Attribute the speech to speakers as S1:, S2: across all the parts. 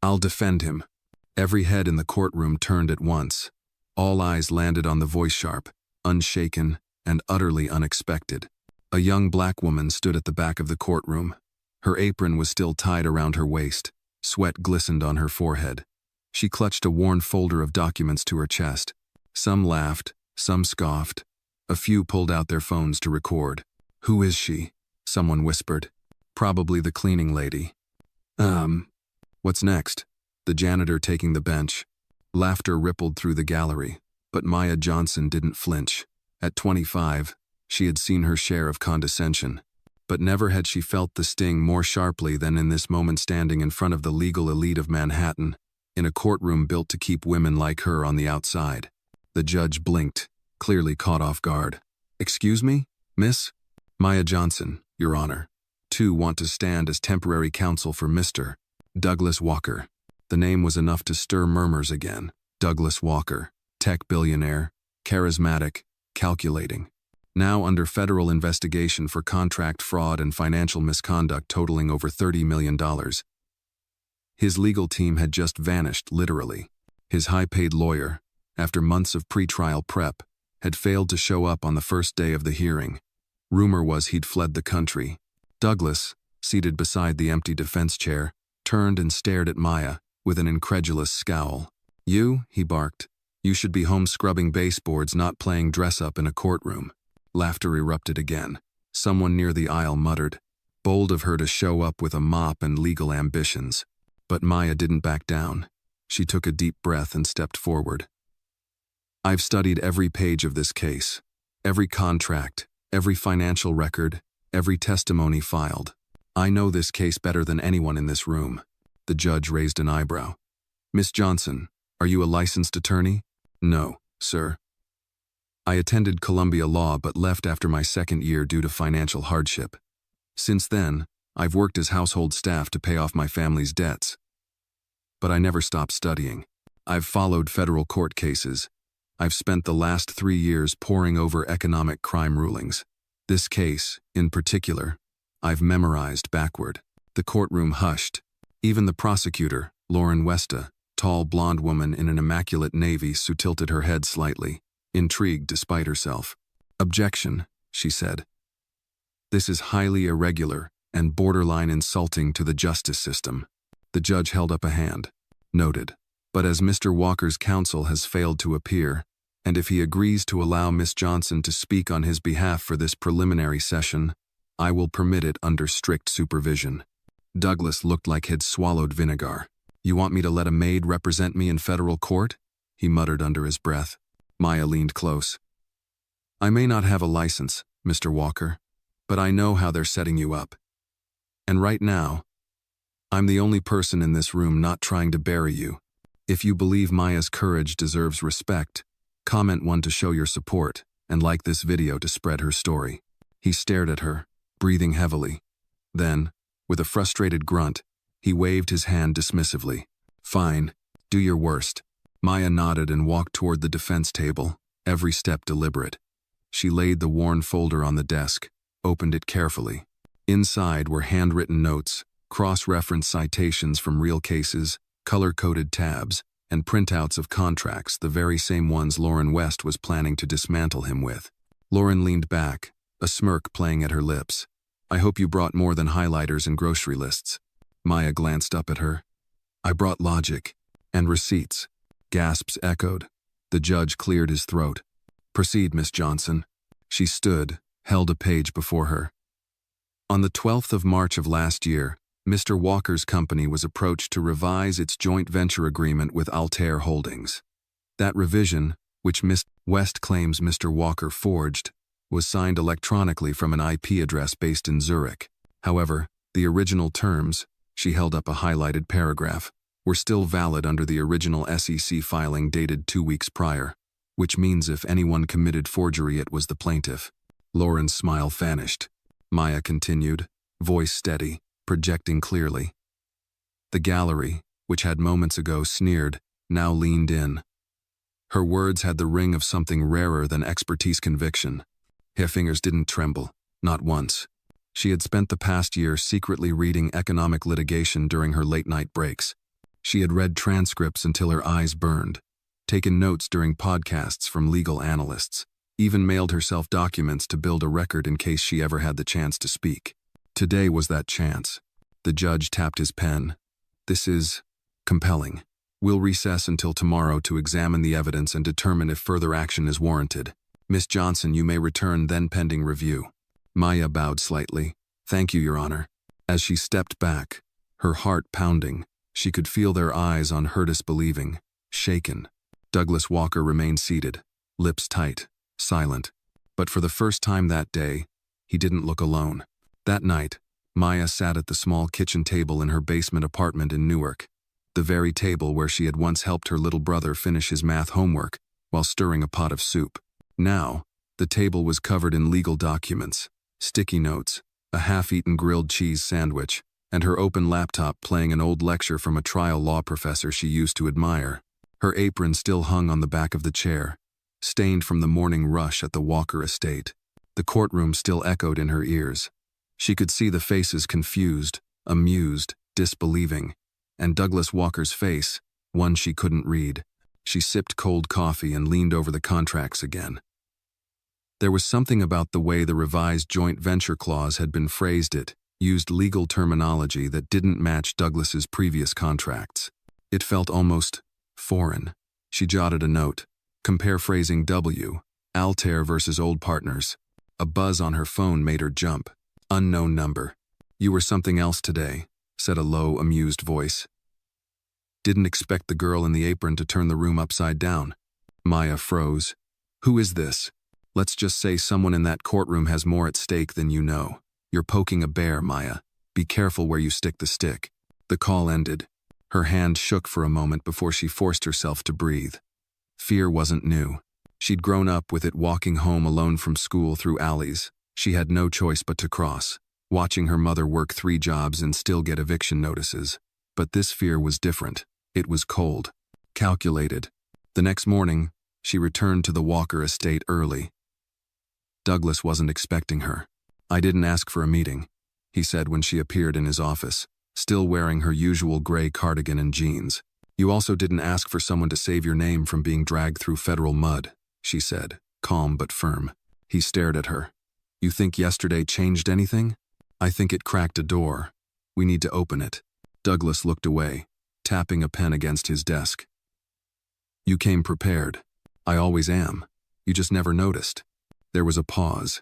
S1: I'll defend him. Every head in the courtroom turned at once. All eyes landed on the voice sharp, unshaken, and utterly unexpected. A young black woman stood at the back of the courtroom. Her apron was still tied around her waist. Sweat glistened on her forehead. She clutched a worn folder of documents to her chest. Some laughed, some scoffed. A few pulled out their phones to record. "Who is she?" someone whispered. "Probably the cleaning lady." What's next?" The janitor taking the bench. Laughter rippled through the gallery, but Maya Johnson didn't flinch. At 25, she had seen her share of condescension, but never had she felt the sting more sharply than in this moment standing in front of the legal elite of Manhattan, in a courtroom built to keep women like her on the outside. The judge blinked, clearly caught off guard. "Excuse me, Miss?" "Maya Johnson, Your Honor. Two want to stand as temporary counsel for Mr. Douglas Walker." The name was enough to stir murmurs again. Douglas Walker, tech billionaire, charismatic, calculating. Now under federal investigation for contract fraud and financial misconduct totaling over $30 million. His legal team had just vanished, literally. His high-paid lawyer, after months of pre-trial prep, had failed to show up on the first day of the hearing. Rumor was he'd fled the country. Douglas, seated beside the empty defense chair, turned and stared at Maya with an incredulous scowl. "You," he barked, "you should be home scrubbing baseboards, not playing dress-up in a courtroom." Laughter erupted again. Someone near the aisle muttered, "Bold of her to show up with a mop and legal ambitions." But Maya didn't back down. She took a deep breath and stepped forward. "I've studied every page of this case, every contract, every financial record, every testimony filed. I know this case better than anyone in this room." The judge raised an eyebrow. "Miss Johnson, are you a licensed attorney?" "No, sir. I attended Columbia Law but left after my second year due to financial hardship. Since then, I've worked as household staff to pay off my family's debts. But I never stopped studying. I've followed federal court cases. I've spent the last 3 years poring over economic crime rulings. This case, in particular, I've memorized backward." The courtroom hushed. Even the prosecutor, Lauren Westa, tall blonde woman in an immaculate navy suit, tilted her head slightly, intrigued despite herself. "Objection," she said. "This is highly irregular and borderline insulting to the justice system." The judge held up a hand. "Noted. But as Mr. Walker's counsel has failed to appear, and if he agrees to allow Miss Johnson to speak on his behalf for this preliminary session, I will permit it under strict supervision." Douglas looked like he'd swallowed vinegar. "You want me to let a maid represent me in federal court?" he muttered under his breath. Maya leaned close. "I may not have a license, Mr. Walker, but I know how they're setting you up. And right now, I'm the only person in this room not trying to bury you. If you believe Maya's courage deserves respect, comment 1 to show your support, and like this video to spread her story." He stared at her, breathing heavily. Then, with a frustrated grunt, he waved his hand dismissively. "Fine, do your worst." Maya nodded and walked toward the defense table, every step deliberate. She laid the worn folder on the desk, opened it carefully. Inside were handwritten notes, cross-reference citations from real cases, color-coded tabs, and printouts of contracts, the very same ones Lauren West was planning to dismantle him with. Lauren leaned back, a smirk playing at her lips. "I hope you brought more than highlighters and grocery lists." Maya glanced up at her. "I brought logic. And receipts." Gasps echoed. The judge cleared his throat. "Proceed, Miss Johnson." She stood, held a page before her. On the 12th of March of last year, Mr. Walker's company was approached to revise its joint venture agreement with Altair Holdings. That revision, which Miss West claims Mr. Walker forged, was signed electronically from an IP address based in Zurich. However, the original terms, she held up a highlighted paragraph, were still valid under the original SEC filing dated 2 weeks prior, which means if anyone committed forgery it was the plaintiff. Lauren's smile vanished. Maya continued, voice steady, projecting clearly. The gallery, which had moments ago sneered, now leaned in. Her words had the ring of something rarer than expertise conviction. Her fingers didn't tremble, not once. She had spent the past year secretly reading economic litigation during her late-night breaks. She had read transcripts until her eyes burned, taken notes during podcasts from legal analysts, even mailed herself documents to build a record in case she ever had the chance to speak. Today was that chance. The judge tapped his pen. This is compelling. We'll recess until tomorrow to examine the evidence and determine if further action is warranted. Miss Johnson, you may return then pending review. Maya bowed slightly. Thank you, Your Honor. As she stepped back, her heart pounding, she could feel their eyes on her disbelieving, shaken. Douglas Walker remained seated, lips tight, silent. But for the first time that day, he didn't look alone. That night, Maya sat at the small kitchen table in her basement apartment in Newark, the very table where she had once helped her little brother finish his math homework while stirring a pot of soup. Now, the table was covered in legal documents, sticky notes, a half-eaten grilled cheese sandwich, and her open laptop playing an old lecture from a trial law professor she used to admire. Her apron still hung on the back of the chair, stained from the morning rush at the Walker estate. The courtroom still echoed in her ears. She could see the faces confused, amused, disbelieving, and Douglas Walker's face, one she couldn't read. She sipped cold coffee and leaned over the contracts again. There was something about the way the revised joint venture clause had been phrased. It used legal terminology that didn't match Douglas's previous contracts. It felt almost foreign. She jotted a note. Compare phrasing W, Altair versus old partners. A buzz on her phone made her jump. Unknown number. You were something else today, said a low, amused voice. Didn't expect the girl in the apron to turn the room upside down. Maya froze. Who is this? Let's just say someone in that courtroom has more at stake than you know. You're poking a bear, Maya. Be careful where you stick the stick. The call ended. Her hand shook for a moment before she forced herself to breathe. Fear wasn't new. She'd grown up with it, walking home alone from school through alleys she had no choice but to cross, watching her mother work 3 jobs and still get eviction notices. But this fear was different. It was cold, calculated. The next morning, she returned to the Walker estate early. Douglas wasn't expecting her. I didn't ask for a meeting, he said when she appeared in his office, still wearing her usual gray cardigan and jeans. You also didn't ask for someone to save your name from being dragged through federal mud, she said, calm but firm. He stared at her. You think yesterday changed anything? I think it cracked a door. We need to open it. Douglas looked away, tapping a pen against his desk. You came prepared. I always am. You just never noticed. There was a pause.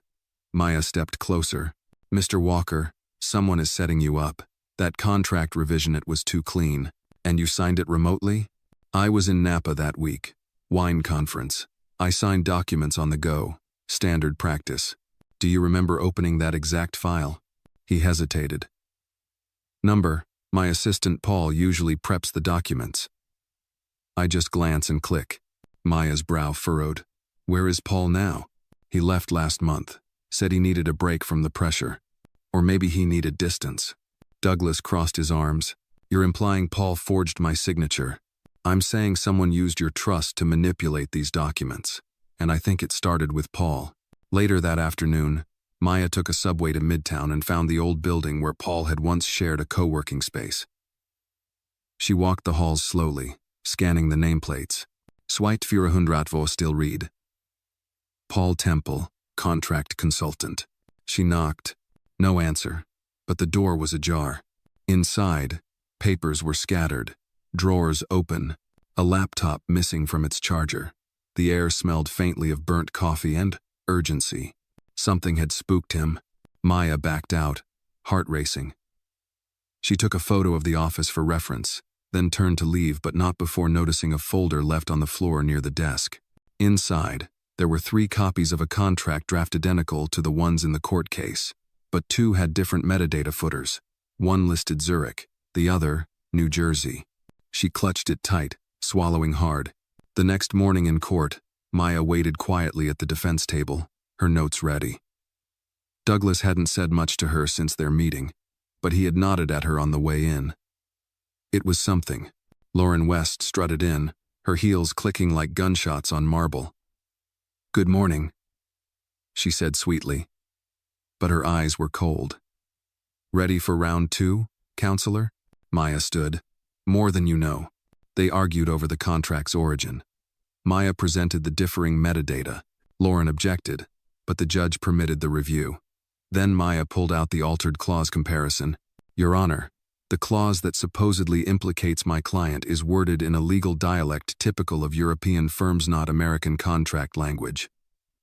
S1: Maya stepped closer. Mr. Walker, someone is setting you up. That contract revision, it was too clean. And you signed it remotely? I was in Napa that week. Wine conference. I signed documents on the go. Standard practice. Do you remember opening that exact file? He hesitated. Number, my assistant Paul usually preps the documents. I just glance and click. Maya's brow furrowed. Where is Paul now? He left last month. Said he needed a break from the pressure. Or maybe he needed distance. Douglas crossed his arms. You're implying Paul forged my signature. I'm saying someone used your trust to manipulate these documents. And I think it started with Paul. Later that afternoon, Maya took a subway to Midtown and found the old building where Paul had once shared a co-working space. She walked the halls slowly, scanning the nameplates. Zweit 400 wo still read. Paul Temple, contract consultant. She knocked. No answer, but the door was ajar. Inside, papers were scattered, drawers open, a laptop missing from its charger. The air smelled faintly of burnt coffee and urgency. Something had spooked him. Maya backed out, heart racing. She took a photo of the office for reference, then turned to leave, but not before noticing a folder left on the floor near the desk. Inside, there were 3 copies of a contract draft identical to the ones in the court case, but 2 had different metadata footers. One listed Zurich, the other, New Jersey. She clutched it tight, swallowing hard. The next morning in court, Maya waited quietly at the defense table, her notes ready. Douglas hadn't said much to her since their meeting, but he had nodded at her on the way in. It was something. Lauren West strutted in, her heels clicking like gunshots on marble. Good morning, she said sweetly, but her eyes were cold. Ready for round 2, counselor? Maya stood, More than you know. They argued over the contract's origin. Maya presented the differing metadata. Lauren objected, but the judge permitted the review. Then Maya pulled out the altered clause comparison. Your Honor, the clause that supposedly implicates my client is worded in a legal dialect typical of European firms, not American contract language.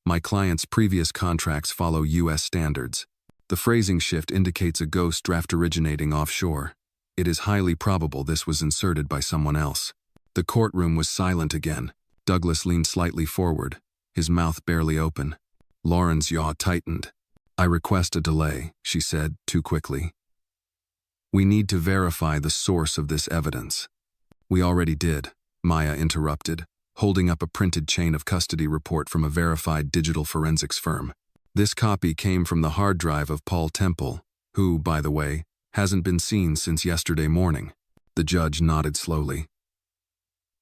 S1: My client's previous contracts follow U.S. standards. The phrasing shift indicates a ghost draft originating offshore. It is highly probable this was inserted by someone else. The courtroom was silent again. Douglas leaned slightly forward, his mouth barely open. Lauren's jaw tightened. I request a delay, she said, too quickly. We need to verify the source of this evidence. We already did, Maya interrupted, holding up a printed chain of custody report from a verified digital forensics firm. This copy came from the hard drive of Paul Temple, who, by the way, hasn't been seen since yesterday morning. The judge nodded slowly.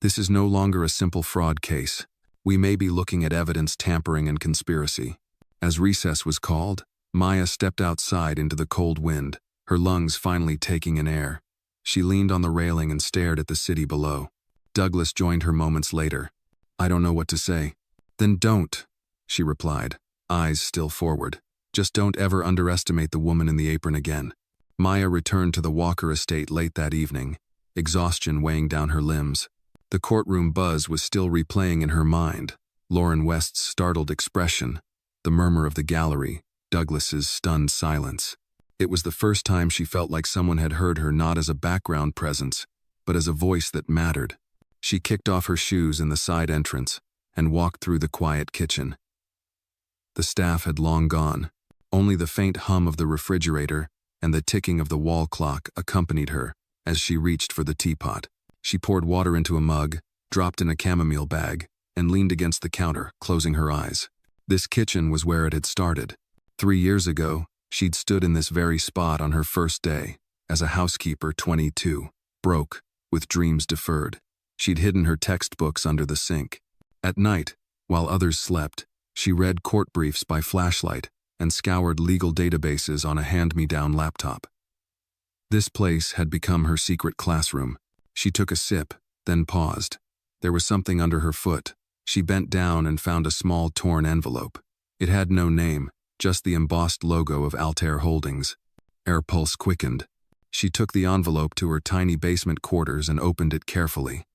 S1: This is no longer a simple fraud case. We may be looking at evidence tampering and conspiracy. As recess was called, Maya stepped outside into the cold wind, her lungs finally taking in air. She leaned on the railing and stared at the city below. Douglas joined her moments later. I don't know what to say. Then don't, she replied, eyes still forward. Just don't ever underestimate the woman in the apron again. Maya returned to the Walker estate late that evening, exhaustion weighing down her limbs. The courtroom buzz was still replaying in her mind. Lauren West's startled expression, the murmur of the gallery, Douglas's stunned silence. It was the first time she felt like someone had heard her not as a background presence, but as a voice that mattered. She kicked off her shoes in the side entrance and walked through the quiet kitchen. The staff had long gone. Only the faint hum of the refrigerator and the ticking of the wall clock accompanied her as she reached for the teapot. She poured water into a mug, dropped in a chamomile bag, and leaned against the counter, closing her eyes. This kitchen was where it had started. 3 years ago, she'd stood in this very spot on her first day, as a housekeeper 22, broke, with dreams deferred. She'd hidden her textbooks under the sink. At night, while others slept, she read court briefs by flashlight and scoured legal databases on a hand-me-down laptop. This place had become her secret classroom. She took a sip, then paused. There was something under her foot. She bent down and found a small torn envelope. It had no name, just the embossed logo of Altair Holdings. Her pulse quickened. She took the envelope to her tiny basement quarters and opened it carefully.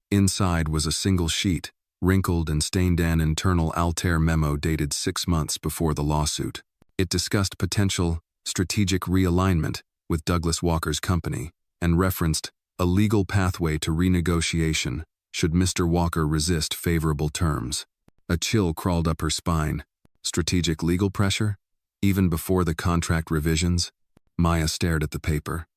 S1: Inside was a single sheet, wrinkled and stained, an internal Altair memo dated 6 months before the lawsuit. It discussed potential strategic realignment with Douglas Walker's company and referenced a legal pathway to renegotiation should Mr. Walker resist favorable terms. A chill crawled up her spine. Strategic legal pressure? Even before the contract revisions? Maya stared at the paper.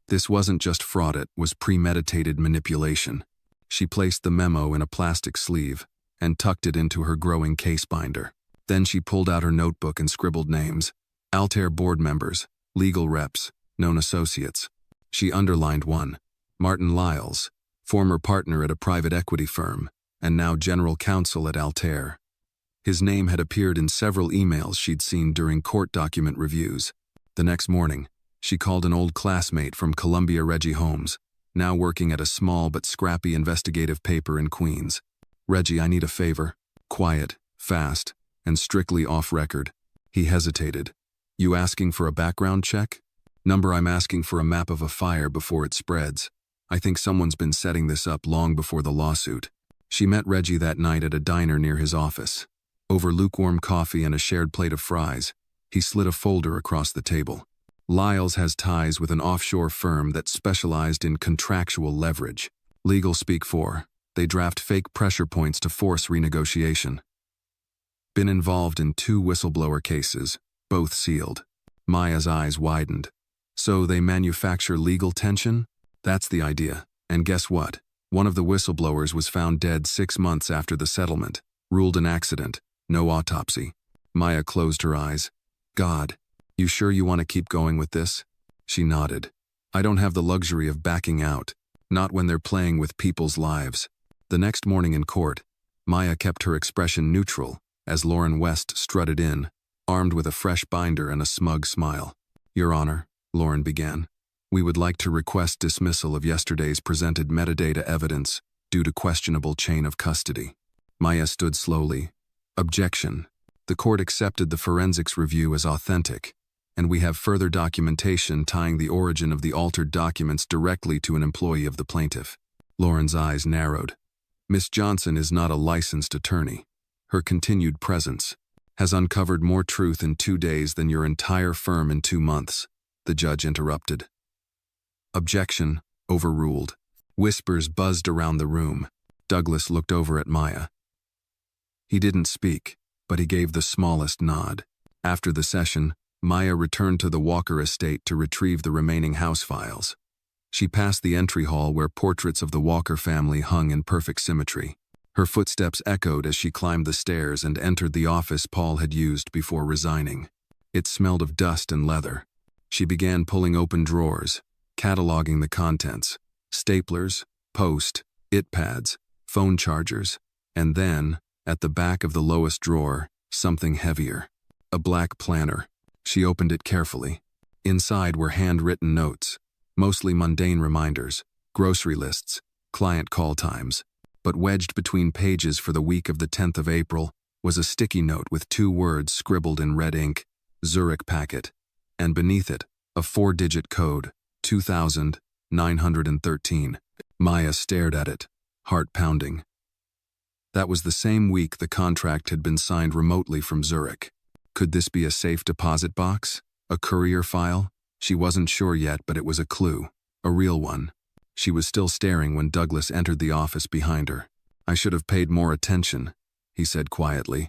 S1: This wasn't just fraud, it was premeditated manipulation. She placed the memo in a plastic sleeve and tucked it into her growing case binder. Then she pulled out her notebook and scribbled names. Altair board members, legal reps, known associates. She underlined one, Martin Lyles, former partner at a private equity firm, and now general counsel at Altair. His name had appeared in several emails she'd seen during court document reviews. The next morning, she called an old classmate from Columbia, Reggie Holmes, now working at a small but scrappy investigative paper in Queens. Reggie, I need a favor. Quiet, fast, and strictly off-record. He hesitated. You asking for a background check? Number, I'm asking for a map of a fire before it spreads. I think someone's been setting this up long before the lawsuit. She met Reggie that night at a diner near his office. Over lukewarm coffee and a shared plate of fries, he slid a folder across the table. Lyles has ties with an offshore firm that specialized in contractual leverage. Legal speak for, they draft fake pressure points to force renegotiation. Been involved in 2 whistleblower cases, both sealed. Maya's eyes widened. So they manufacture legal tension? That's the idea. And guess what? One of the whistleblowers was found dead 6 months after the settlement, ruled an accident, no autopsy. Maya closed her eyes. God, you sure you want to keep going with this? She nodded. I don't have the luxury of backing out, not when they're playing with people's lives. The next morning in court, Maya kept her expression neutral as Lauren West strutted in, armed with a fresh binder and a smug smile. Your Honor, Lauren began. We would like to request dismissal of yesterday's presented metadata evidence due to questionable chain of custody. Maya stood slowly. Objection. The court accepted the forensics review as authentic, and we have further documentation tying the origin of the altered documents directly to an employee of the plaintiff. Lauren's eyes narrowed. Miss Johnson is not a licensed attorney. Her continued presence has uncovered more truth in 2 days than your entire firm in 2 months, the judge interrupted. Objection, overruled. Whispers buzzed around the room. Douglas looked over at Maya. He didn't speak, but he gave the smallest nod. After the session, Maya returned to the Walker estate to retrieve the remaining house files. She passed the entry hall where portraits of the Walker family hung in perfect symmetry. Her footsteps echoed as she climbed the stairs and entered the office Paul had used before resigning. It smelled of dust and leather. She began pulling open drawers, cataloging the contents: staplers, post, it pads, phone chargers, and then, at the back of the lowest drawer, something heavier. A black planner. She opened it carefully. Inside were handwritten notes, mostly mundane reminders, grocery lists, client call times. But wedged between pages for the week of the 10th of April was a sticky note with 2 words scribbled in red ink, Zurich packet, and beneath it, a 4-digit code, 2,913. Maya stared at it, heart pounding. That was the same week the contract had been signed remotely from Zurich. Could this be a safe deposit box? A courier file? She wasn't sure yet, but it was a clue, a real one. She was still staring when Douglas entered the office behind her. I should have paid more attention, he said quietly.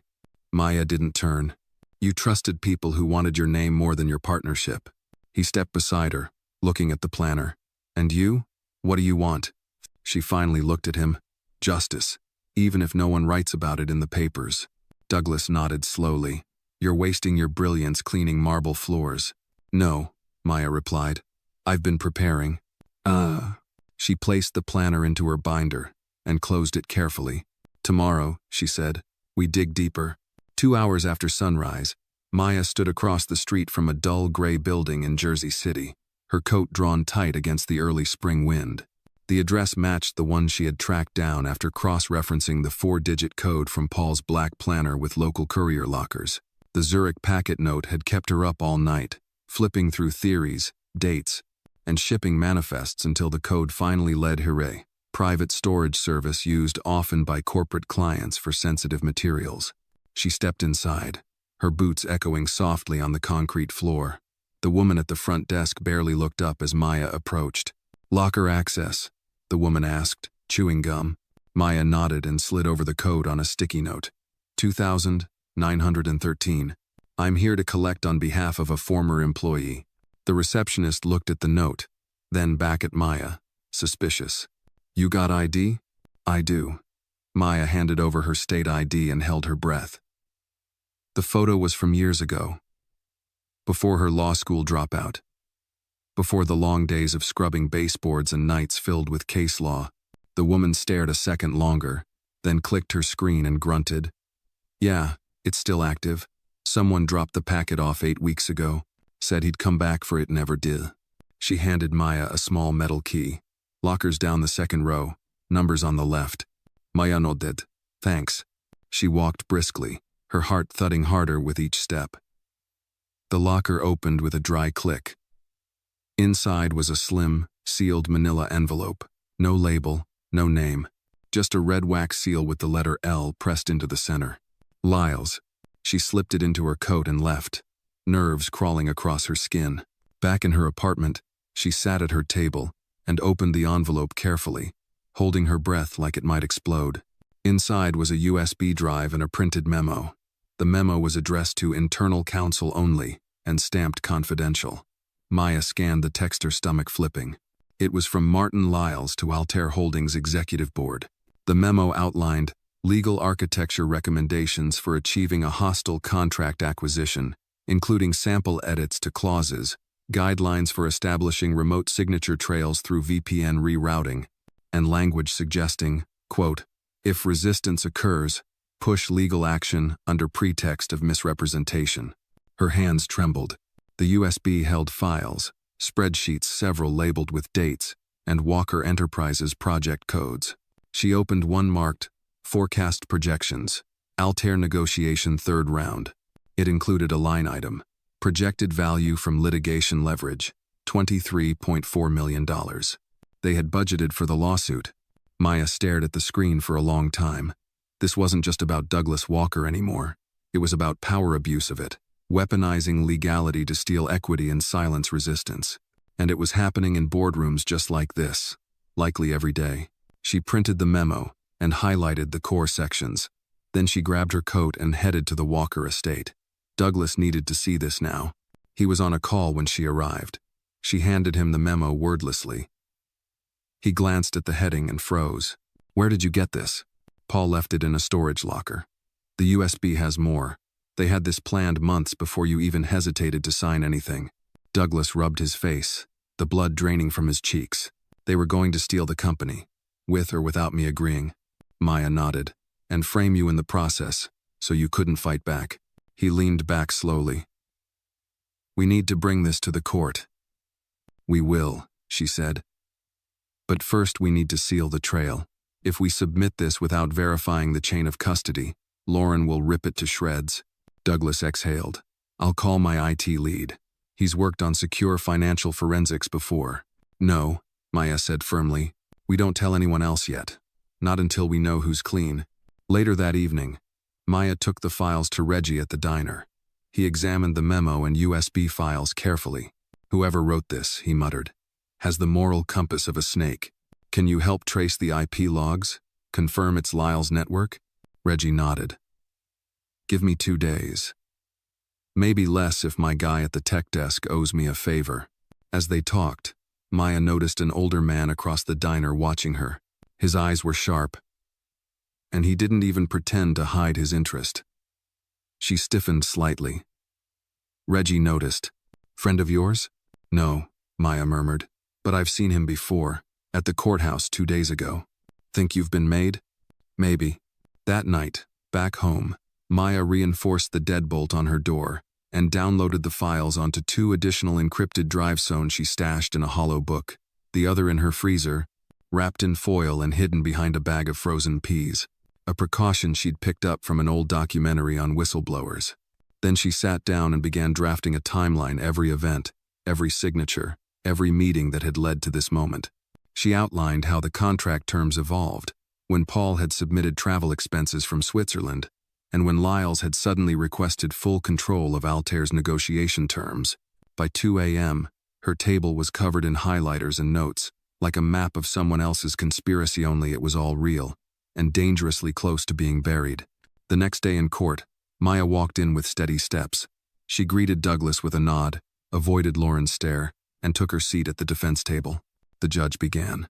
S1: Maya didn't turn. You trusted people who wanted your name more than your partnership. He stepped beside her, looking at the planner. And you? What do you want? She finally looked at him. Justice, even if no one writes about it in the papers. Douglas nodded slowly. You're wasting your brilliance cleaning marble floors. No, Maya replied. I've been preparing. She placed the planner into her binder and closed it carefully. Tomorrow, she said, we dig deeper. 2 hours after sunrise, Maya stood across the street from a dull gray building in Jersey City, her coat drawn tight against the early spring wind. The address matched the one she had tracked down after cross-referencing the 4-digit code from Paul's black planner with local courier lockers. The Zurich packet note had kept her up all night, flipping through theories, dates, and shipping manifests until the code finally led her private storage service used often by corporate clients for sensitive materials. She stepped inside, her boots echoing softly on the concrete floor. The woman at the front desk barely looked up as Maya approached. Locker access, the woman asked, chewing gum. Maya nodded and slid over the code on a sticky note. 2,913. I'm here to collect on behalf of a former employee. The receptionist looked at the note, then back at Maya, suspicious. You got ID? I do. Maya handed over her state ID and held her breath. The photo was from years ago, before her law school dropout, before the long days of scrubbing baseboards and nights filled with case law. The woman stared a second longer, then clicked her screen and grunted. Yeah, it's still active. Someone dropped the packet off 8 weeks ago. Said he'd come back for it, never did. She handed Maya a small metal key. Lockers down the second row, numbers on the left. Maya nodded. Thanks. She walked briskly, her heart thudding harder with each step. The locker opened with a dry click. Inside was a slim, sealed manila envelope. No label, no name. Just a red wax seal with the letter L pressed into the center. Lyles. She slipped it into her coat and left, nerves crawling across her skin. Back in her apartment, she sat at her table and opened the envelope carefully, holding her breath like it might explode. Inside was a USB drive and a printed memo. The memo was addressed to internal counsel only and stamped confidential. Maya scanned the text, her stomach flipping. It was from Martin Lyles to Altair Holdings Executive Board. The memo outlined legal architecture recommendations for achieving a hostile contract acquisition, including sample edits to clauses, guidelines for establishing remote signature trails through VPN rerouting, and language suggesting, quote, if resistance occurs, push legal action under pretext of misrepresentation. Her hands trembled. The USB held files, spreadsheets several labeled with dates, and Walker Enterprises project codes. She opened one marked, Forecast Projections, Altair Negotiation Third Round. It included a line item, Projected Value from Litigation Leverage, $23.4 million. They had budgeted for the lawsuit. Maya stared at the screen for a long time. This wasn't just about Douglas Walker anymore. It was about power abuse of it, weaponizing legality to steal equity and silence resistance. And it was happening in boardrooms just like this, likely every day. She printed the memo and highlighted the core sections. Then she grabbed her coat and headed to the Walker estate. Douglas needed to see this now. He was on a call when she arrived. She handed him the memo wordlessly. He glanced at the heading and froze. "Where did you get this?" Paul left it in a storage locker. "The USB has more. They had this planned months before you even hesitated to sign anything." Douglas rubbed his face, the blood draining from his cheeks. "They were going to steal the company, with or without me agreeing." Maya nodded. "And frame you in the process, so you couldn't fight back." He leaned back slowly. "We need to bring this to the court." "We will," she said. "But first we need to seal the trail. If we submit this without verifying the chain of custody, Lauren will rip it to shreds." Douglas exhaled. "I'll call my IT lead. He's worked on secure financial forensics before." "No," Maya said firmly. "We don't tell anyone else yet. Not until we know who's clean." Later that evening, Maya took the files to Reggie at the diner. He examined the memo and USB files carefully. "Whoever wrote this," he muttered, "has the moral compass of a snake. Can you help trace the IP logs? Confirm it's Lyle's network?" Reggie nodded. "Give me 2 days. Maybe less if my guy at the tech desk owes me a favor." As they talked, Maya noticed an older man across the diner watching her. His eyes were sharp, and he didn't even pretend to hide his interest. She stiffened slightly. Reggie noticed. "Friend of yours?" "No," Maya murmured, "but I've seen him before, at the courthouse 2 days ago." "Think you've been made?" "Maybe." That night, back home, Maya reinforced the deadbolt on her door and downloaded the files onto 2 additional encrypted drive zones she stashed in a hollow book, the other in her freezer, wrapped in foil and hidden behind a bag of frozen peas, a precaution she'd picked up from an old documentary on whistleblowers. Then she sat down and began drafting a timeline, every event, every signature, every meeting that had led to this moment. She outlined how the contract terms evolved, when Paul had submitted travel expenses from Switzerland, and when Lyles had suddenly requested full control of Altair's negotiation terms. By 2 a.m., her table was covered in highlighters and notes, like a map of someone else's conspiracy, only it was all real, and dangerously close to being buried. The next day in court, Maya walked in with steady steps. She greeted Douglas with a nod, avoided Lauren's stare, and took her seat at the defense table. The judge began.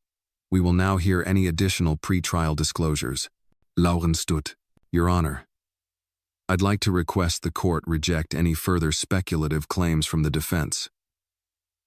S1: "We will now hear any additional pre-trial disclosures." Lauren stood. "Your Honor, I'd like to request the court reject any further speculative claims from the defense,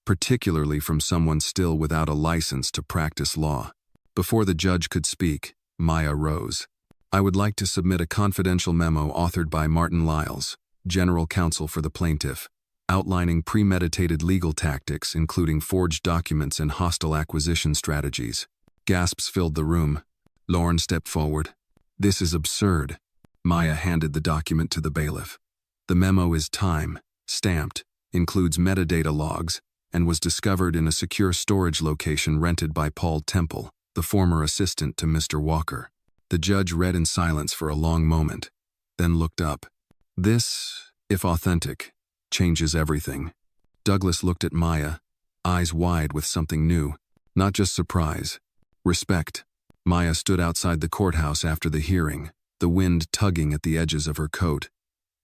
S1: particularly from someone still without a license to practice law." Before the judge could speak, Maya rose. "I would like to submit a confidential memo authored by Martin Lyles, General Counsel for the plaintiff, outlining premeditated legal tactics including forged documents and hostile acquisition strategies." Gasps filled the room. Lauren stepped forward. "This is absurd." Maya handed the document to the bailiff. "The memo is time-stamped, includes metadata logs, and was discovered in a secure storage location rented by Paul Temple, the former assistant to Mr. Walker." The judge read in silence for a long moment, then looked up. "This, if authentic, changes everything." Douglas looked at Maya, eyes wide with something new, not just surprise, respect. Maya stood outside the courthouse after the hearing, the wind tugging at the edges of her coat.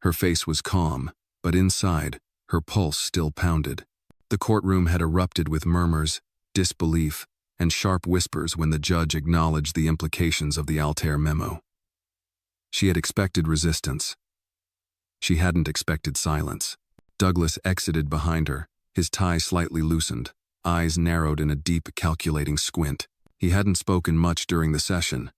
S1: Her face was calm, but inside, her pulse still pounded. The courtroom had erupted with murmurs, disbelief, and sharp whispers when the judge acknowledged the implications of the Altair memo. She had expected resistance. She hadn't expected silence. Douglas exited behind her, his tie slightly loosened, eyes narrowed in a deep, calculating squint. He hadn't spoken much during the session,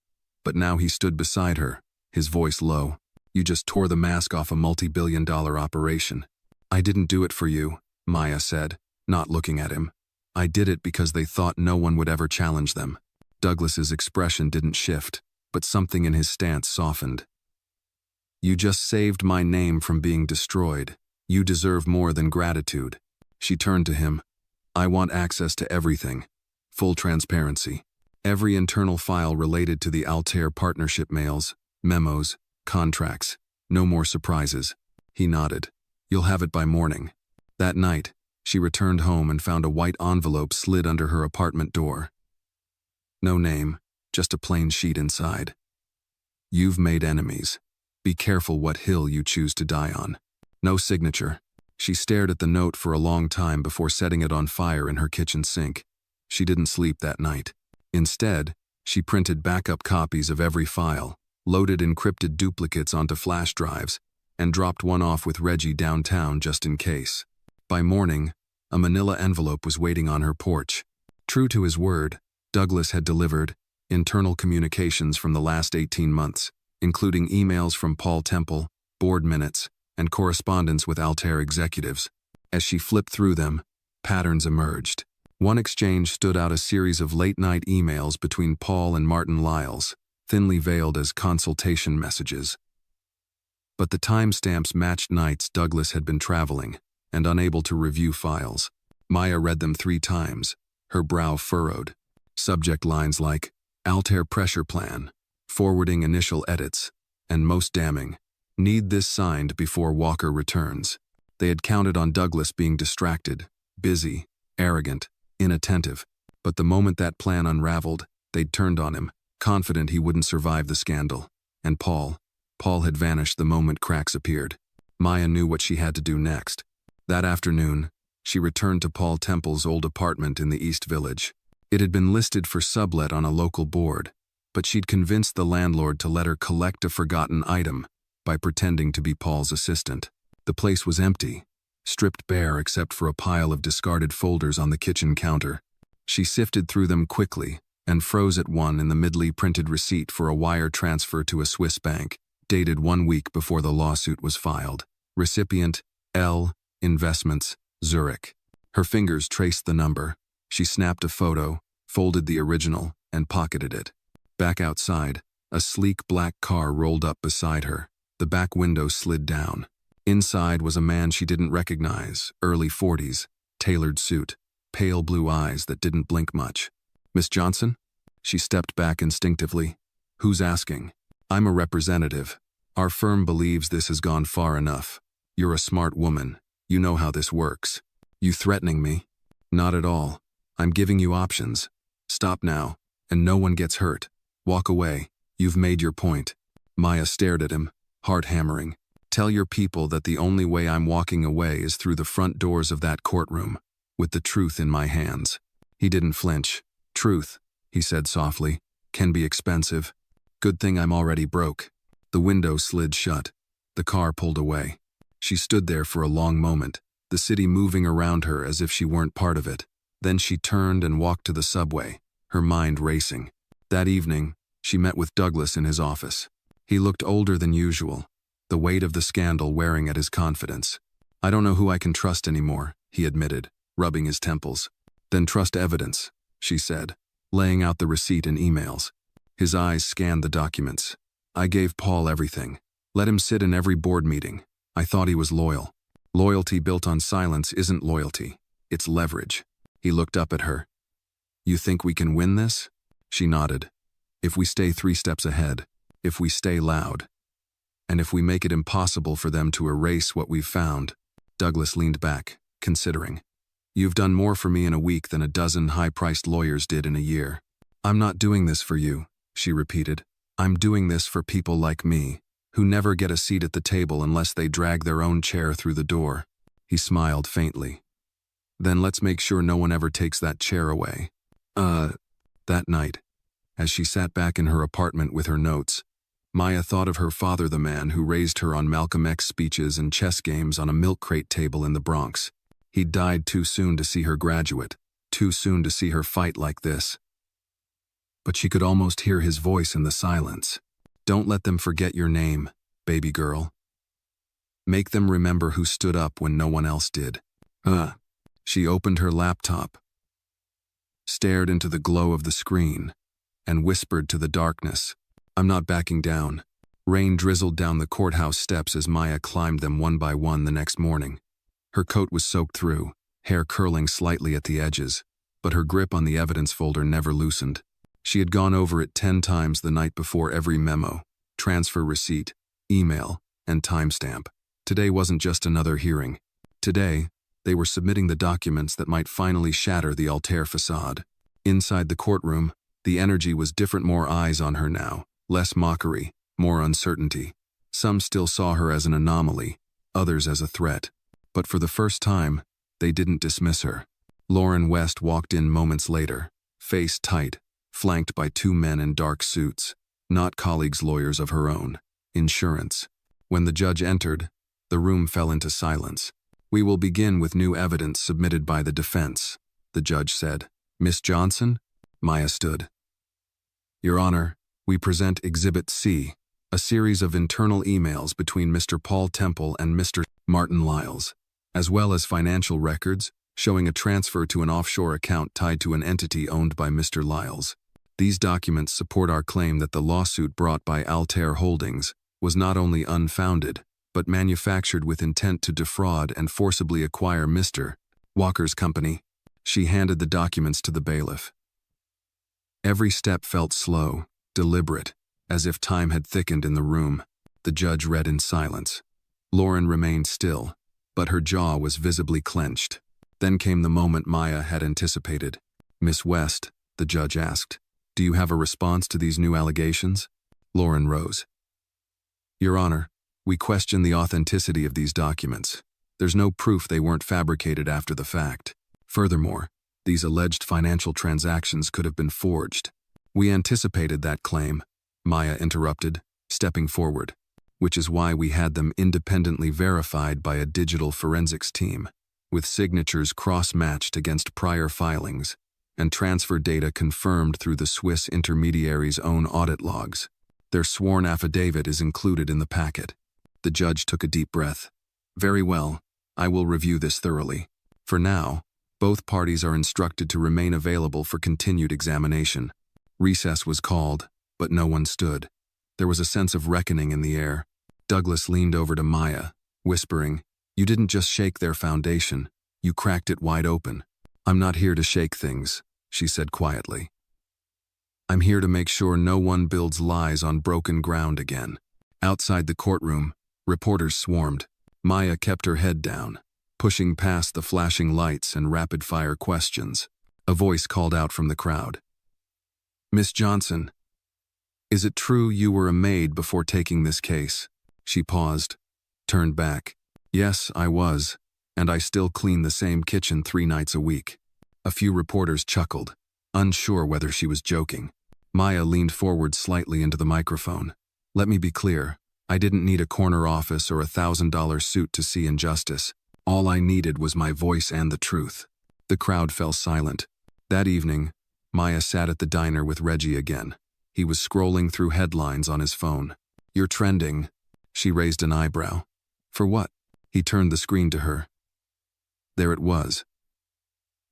S1: but now he stood beside her, his voice low. "You just tore the mask off a multi-billion-dollar operation." "I didn't do it for you," Maya said, not looking at him. I did it because they thought no one would ever challenge them. Douglas's expression didn't shift, but something in his stance softened. You just saved my name from being destroyed. You deserve more than gratitude. She turned to him. I want access to everything. Full transparency. Every internal file related to the Altair partnership mails, memos, contracts. No more surprises. He nodded. You'll have it by morning. That night, she returned home and found a white envelope slid under her apartment door. No name, just a plain sheet inside. You've made enemies. Be careful what hill you choose to die on. No signature. She stared at the note for a long time before setting it on fire in her kitchen sink. She didn't sleep that night. Instead, she printed backup copies of every file, loaded encrypted duplicates onto flash drives, and dropped one off with Reggie downtown just in case. By morning, a manila envelope was waiting on her porch. True to his word, Douglas had delivered internal communications from the last 18 months, including emails from Paul Temple, board minutes, and correspondence with Altair executives. As she flipped through them, patterns emerged. One exchange stood out, a series of late-night emails between Paul and Martin Lyles, thinly veiled as consultation messages. But the timestamps matched nights Douglas had been traveling and unable to review files. Maya read them 3 times, her brow furrowed. Subject lines like, Altair pressure plan, forwarding initial edits, and most damning, need this signed before Walker returns. They had counted on Douglas being distracted, busy, arrogant, inattentive, but the moment that plan unraveled, they'd turned on him, confident he wouldn't survive the scandal. And Paul had vanished the moment cracks appeared. Maya knew what she had to do next. That afternoon, she returned to Paul Temple's old apartment in the East Village. It had been listed for sublet on a local board, but she'd convinced the landlord to let her collect a forgotten item by pretending to be Paul's assistant. The place was empty, stripped bare except for a pile of discarded folders on the kitchen counter. She sifted through them quickly and froze at one in the midly printed receipt for a wire transfer to a Swiss bank, dated 1 week before the lawsuit was filed. Recipient, L. Investments, Zurich. Her fingers traced the number. She snapped a photo, folded the original, and pocketed it. Back outside, a sleek black car rolled up beside her. The back window slid down. Inside was a man she didn't recognize, early 40s, tailored suit, pale blue eyes that didn't blink much. Miss Johnson? She stepped back instinctively. Who's asking? I'm a representative. Our firm believes this has gone far enough. You're a smart woman. You know how this works. You threatening me? Not at all. I'm giving you options. Stop now, and no one gets hurt. Walk away. You've made your point. Maya stared at him, heart hammering. Tell your people that the only way I'm walking away is through the front doors of that courtroom, with the truth in my hands. He didn't flinch. Truth, he said softly, can be expensive. Good thing I'm already broke. The window slid shut. The car pulled away. She stood there for a long moment, the city moving around her as if she weren't part of it. Then she turned and walked to the subway, her mind racing. That evening, she met with Douglas in his office. He looked older than usual, the weight of the scandal wearing at his confidence. I don't know who I can trust anymore, he admitted, rubbing his temples. Then trust evidence, she said, laying out the receipt and emails. His eyes scanned the documents. I gave Paul everything. Let him sit in every board meeting. I thought he was loyal. Loyalty built on silence isn't loyalty. It's leverage. He looked up at her. You think we can win this? She nodded. If we stay 3 steps ahead, if we stay loud, and if we make it impossible for them to erase what we've found. Douglas leaned back, considering. You've done more for me in a week than a dozen high-priced lawyers did in a year. I'm not doing this for you, she repeated. I'm doing this for people like me, who never get a seat at the table unless they drag their own chair through the door. He smiled faintly. Then let's make sure no one ever takes that chair away. That night, as she sat back in her apartment with her notes, Maya thought of her father, the man who raised her on Malcolm X speeches and chess games on a milk crate table in the Bronx. He'd died too soon to see her graduate, too soon to see her fight like this. But she could almost hear his voice in the silence. Don't let them forget your name, baby girl. Make them remember who stood up when no one else did. She opened her laptop, stared into the glow of the screen, and whispered to the darkness, "I'm not backing down." Rain drizzled down the courthouse steps as Maya climbed them one by one the next morning. Her coat was soaked through, hair curling slightly at the edges, but her grip on the evidence folder never loosened. She had gone over it 10 times the night before, every memo, transfer receipt, email, and timestamp. Today wasn't just another hearing. Today, they were submitting the documents that might finally shatter the Altair facade. Inside the courtroom, the energy was different. More eyes on her now, less mockery, more uncertainty. Some still saw her as an anomaly, others as a threat. But for the first time, they didn't dismiss her. Lauren West walked in moments later, face tight, flanked by 2 men in dark suits, not colleagues, lawyers of her own, insurance. When the judge entered, the room fell into silence. "We will begin with new evidence submitted by the defense," the judge said. "Miss Johnson?" Maya stood. "Your Honor, we present Exhibit C, a series of internal emails between Mr. Paul Temple and Mr. Martin Lyles, as well as financial records showing a transfer to an offshore account tied to an entity owned by Mr. Lyles. These documents support our claim that the lawsuit brought by Altair Holdings was not only unfounded, but manufactured with intent to defraud and forcibly acquire Mr. Walker's company." She handed the documents to the bailiff. Every step felt slow, deliberate, as if time had thickened in the room. The judge read in silence. Lauren remained still, but her jaw was visibly clenched. Then came the moment Maya had anticipated. "Miss West," the judge asked, "do you have a response to these new allegations?" Lauren rose. "Your Honor, we question the authenticity of these documents. There's no proof they weren't fabricated after the fact. Furthermore, these alleged financial transactions could have been forged." "We anticipated that claim," Maya interrupted, stepping forward, "which is why we had them independently verified by a digital forensics team, with signatures cross-matched against prior filings, and transfer data confirmed through the Swiss intermediary's own audit logs. Their sworn affidavit is included in the packet." The judge took a deep breath. "Very well, I will review this thoroughly. For now, both parties are instructed to remain available for continued examination." Recess was called, but no one stood. There was a sense of reckoning in the air. Douglas leaned over to Maya, whispering, "You didn't just shake their foundation, you cracked it wide open." "I'm not here to shake things," she said quietly. "I'm here to make sure no one builds lies on broken ground again." Outside the courtroom, reporters swarmed. Maya kept her head down, pushing past the flashing lights and rapid-fire questions. A voice called out from the crowd. "Miss Johnson, is it true you were a maid before taking this case?" She paused, turned back. "Yes, I was, and I still clean the same kitchen 3 nights a week." A few reporters chuckled, unsure whether she was joking. Maya leaned forward slightly into the microphone. "Let me be clear. I didn't need a corner office or a $1,000 suit to see injustice. All I needed was my voice and the truth." The crowd fell silent. That evening, Maya sat at the diner with Reggie again. He was scrolling through headlines on his phone. "You're trending." She raised an eyebrow. "For what?" He turned the screen to her. There it was.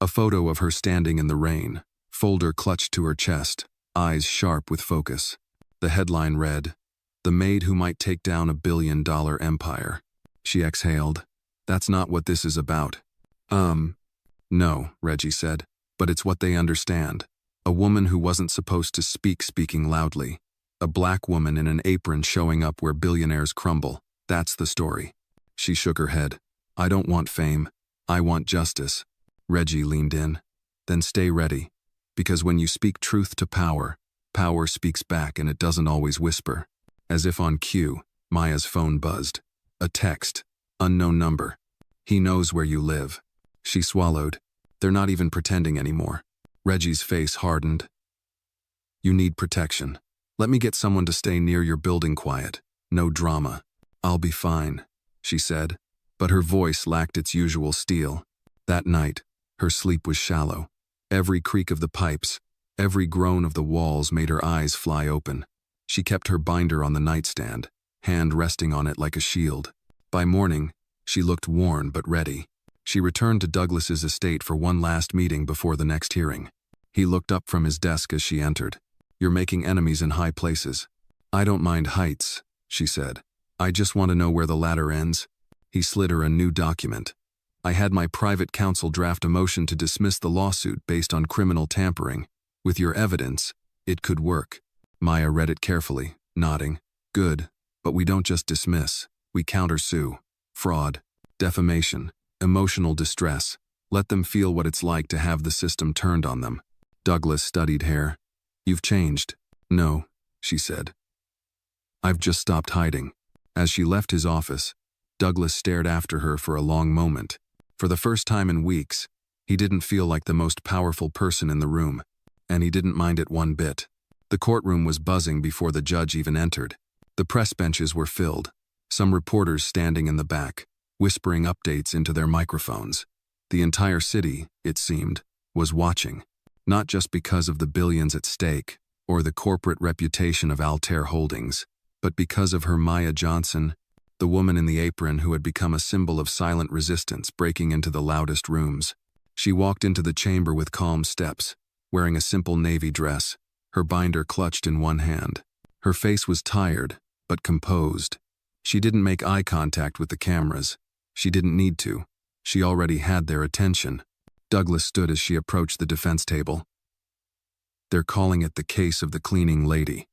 S1: A photo of her standing in the rain, folder clutched to her chest, eyes sharp with focus. The headline read, "The maid who might take down $1 billion empire." She exhaled. "That's not what this is about." No, Reggie said, "but it's what they understand. A woman who wasn't supposed to speak speaking loudly. A black woman in an apron showing up where billionaires crumble. That's the story." She shook her head. "I don't want fame. I want justice." Reggie leaned in. "Then stay ready. Because when you speak truth to power, power speaks back, and it doesn't always whisper." As if on cue, Maya's phone buzzed. A text. Unknown number. "He knows where you live." She swallowed. They're not even pretending anymore. Reggie's face hardened. "You need protection. Let me get someone to stay near your building quiet. No drama." "I'll be fine," she said, but her voice lacked its usual steel. That night, her sleep was shallow. Every creak of the pipes, every groan of the walls made her eyes fly open. She kept her binder on the nightstand, hand resting on it like a shield. By morning, she looked worn but ready. She returned to Douglas's estate for one last meeting before the next hearing. He looked up from his desk as she entered. "You're making enemies in high places." "I don't mind heights," she said. "I just want to know where the ladder ends." He slid her a new document. "I had my private counsel draft a motion to dismiss the lawsuit based on criminal tampering. With your evidence, it could work." Maya read it carefully, nodding. "Good, but we don't just dismiss. We countersue. Fraud, defamation, emotional distress. Let them feel what it's like to have the system turned on them." Douglas studied hair. "You've changed." "No," she said. "I've just stopped hiding." As she left his office, Douglas stared after her for a long moment. For the first time in weeks, he didn't feel like the most powerful person in the room, and he didn't mind it one bit. The courtroom was buzzing before the judge even entered. The press benches were filled, some reporters standing in the back, whispering updates into their microphones. The entire city, it seemed, was watching, not just because of the billions at stake or the corporate reputation of Altair Holdings, but because of her Maya Johnson, the woman in the apron who had become a symbol of silent resistance breaking into the loudest rooms. She walked into the chamber with calm steps, wearing a simple navy dress, her binder clutched in one hand. Her face was tired, but composed. She didn't make eye contact with the cameras. She didn't need to. She already had their attention. Douglas stood as she approached the defense table. "They're calling it the case of the cleaning lady.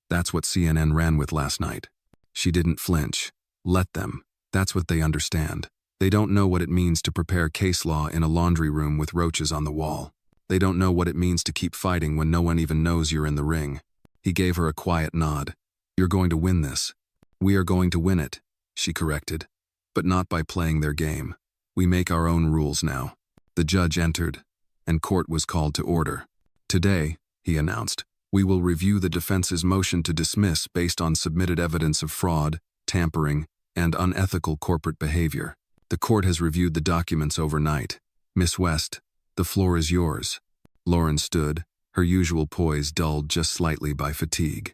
S1: That's what CNN ran with last night." She didn't flinch. "Let them. That's what they understand. They don't know what it means to prepare case law in a laundry room with roaches on the wall. They don't know what it means to keep fighting when no one even knows you're in the ring." He gave her a quiet nod. "You're going to win this." "We are going to win it," she corrected. "But not by playing their game. We make our own rules now." The judge entered, and court was called to order. "Today," he announced, "we will review the defense's motion to dismiss based on submitted evidence of fraud, tampering, and unethical corporate behavior. The court has reviewed the documents overnight. Miss West, the floor is yours." Lauren stood, her usual poise dulled just slightly by fatigue.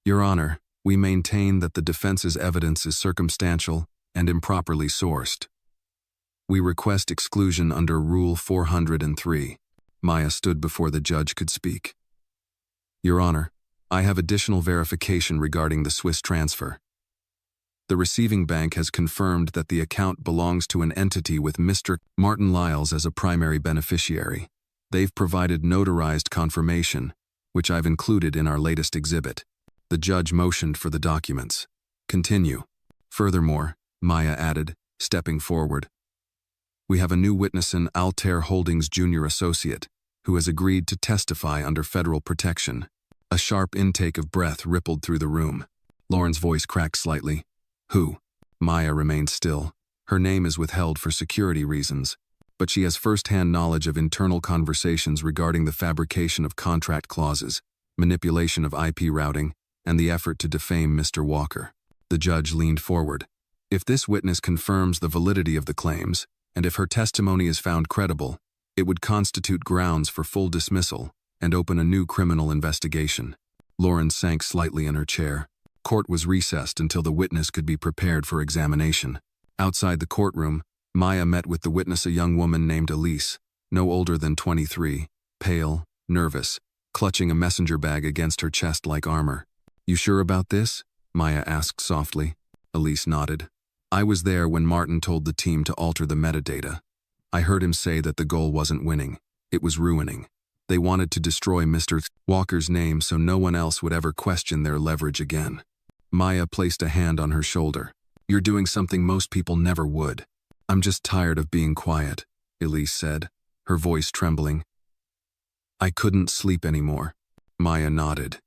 S1: "Your Honor, we maintain that the defense's evidence is circumstantial and improperly sourced. We request exclusion under Rule 403. Maya stood before the judge could speak. "Your Honor, I have additional verification regarding the Swiss transfer. The receiving bank has confirmed that the account belongs to an entity with Mr. Martin Lyles as a primary beneficiary. They've provided notarized confirmation, which I've included in our latest exhibit." The judge motioned for the documents. "Continue." "Furthermore," Maya added, stepping forward, "we have a new witness, an Altair Holdings junior associate, who has agreed to testify under federal protection." A sharp intake of breath rippled through the room. Lauren's voice cracked slightly. "Who?" Maya remained still. Her name is withheld for security reasons, but she has first-hand knowledge of internal conversations regarding the fabrication of contract clauses, manipulation of IP routing, and the effort to defame Mr. Walker. The judge leaned forward. "If this witness confirms the validity of the claims, and if her testimony is found credible, it would constitute grounds for full dismissal and open a new criminal investigation." Lauren sank slightly in her chair. Court was recessed until the witness could be prepared for examination. Outside the courtroom, Maya met with the witness, a young woman named Elise, no older than 23, pale, nervous, clutching a messenger bag against her chest like armor. "You sure about this?" Maya asked softly. Elise nodded. "I was there when Martin told the team to alter the metadata. I heard him say that the goal wasn't winning, it was ruining. They wanted to destroy Mr. Walker's name so no one else would ever question their leverage again." Maya placed a hand on her shoulder. "You're doing something most people never would." "I'm just tired of being quiet," Elise said, her voice trembling. "I couldn't sleep anymore." Maya nodded.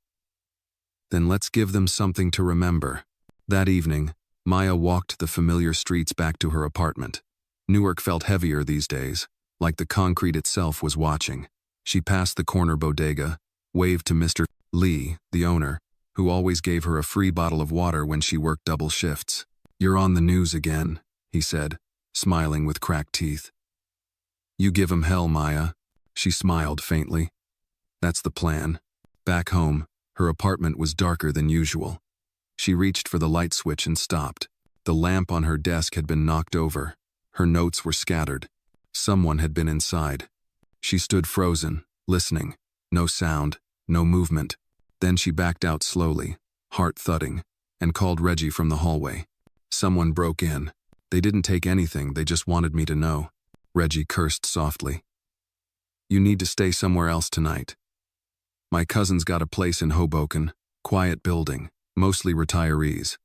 S1: "Then let's give them something to remember." That evening, Maya walked the familiar streets back to her apartment. Newark felt heavier these days, like the concrete itself was watching. She passed the corner bodega, waved to Mr. Lee, the owner, who always gave her a free bottle of water when she worked double shifts. "You're on the news again," he said, smiling with cracked teeth. "You give 'em hell, Maya." She smiled faintly. "That's the plan." Back home, her apartment was darker than usual. She reached for the light switch and stopped. The lamp on her desk had been knocked over. Her notes were scattered. Someone had been inside. She stood frozen, listening. No sound, no movement. Then she backed out slowly, heart thudding, and called Reggie from the hallway. Someone broke in. They didn't take anything, they just wanted me to know. Reggie cursed softly. You need to stay somewhere else tonight. My cousin's got a place in Hoboken, quiet building, mostly retirees.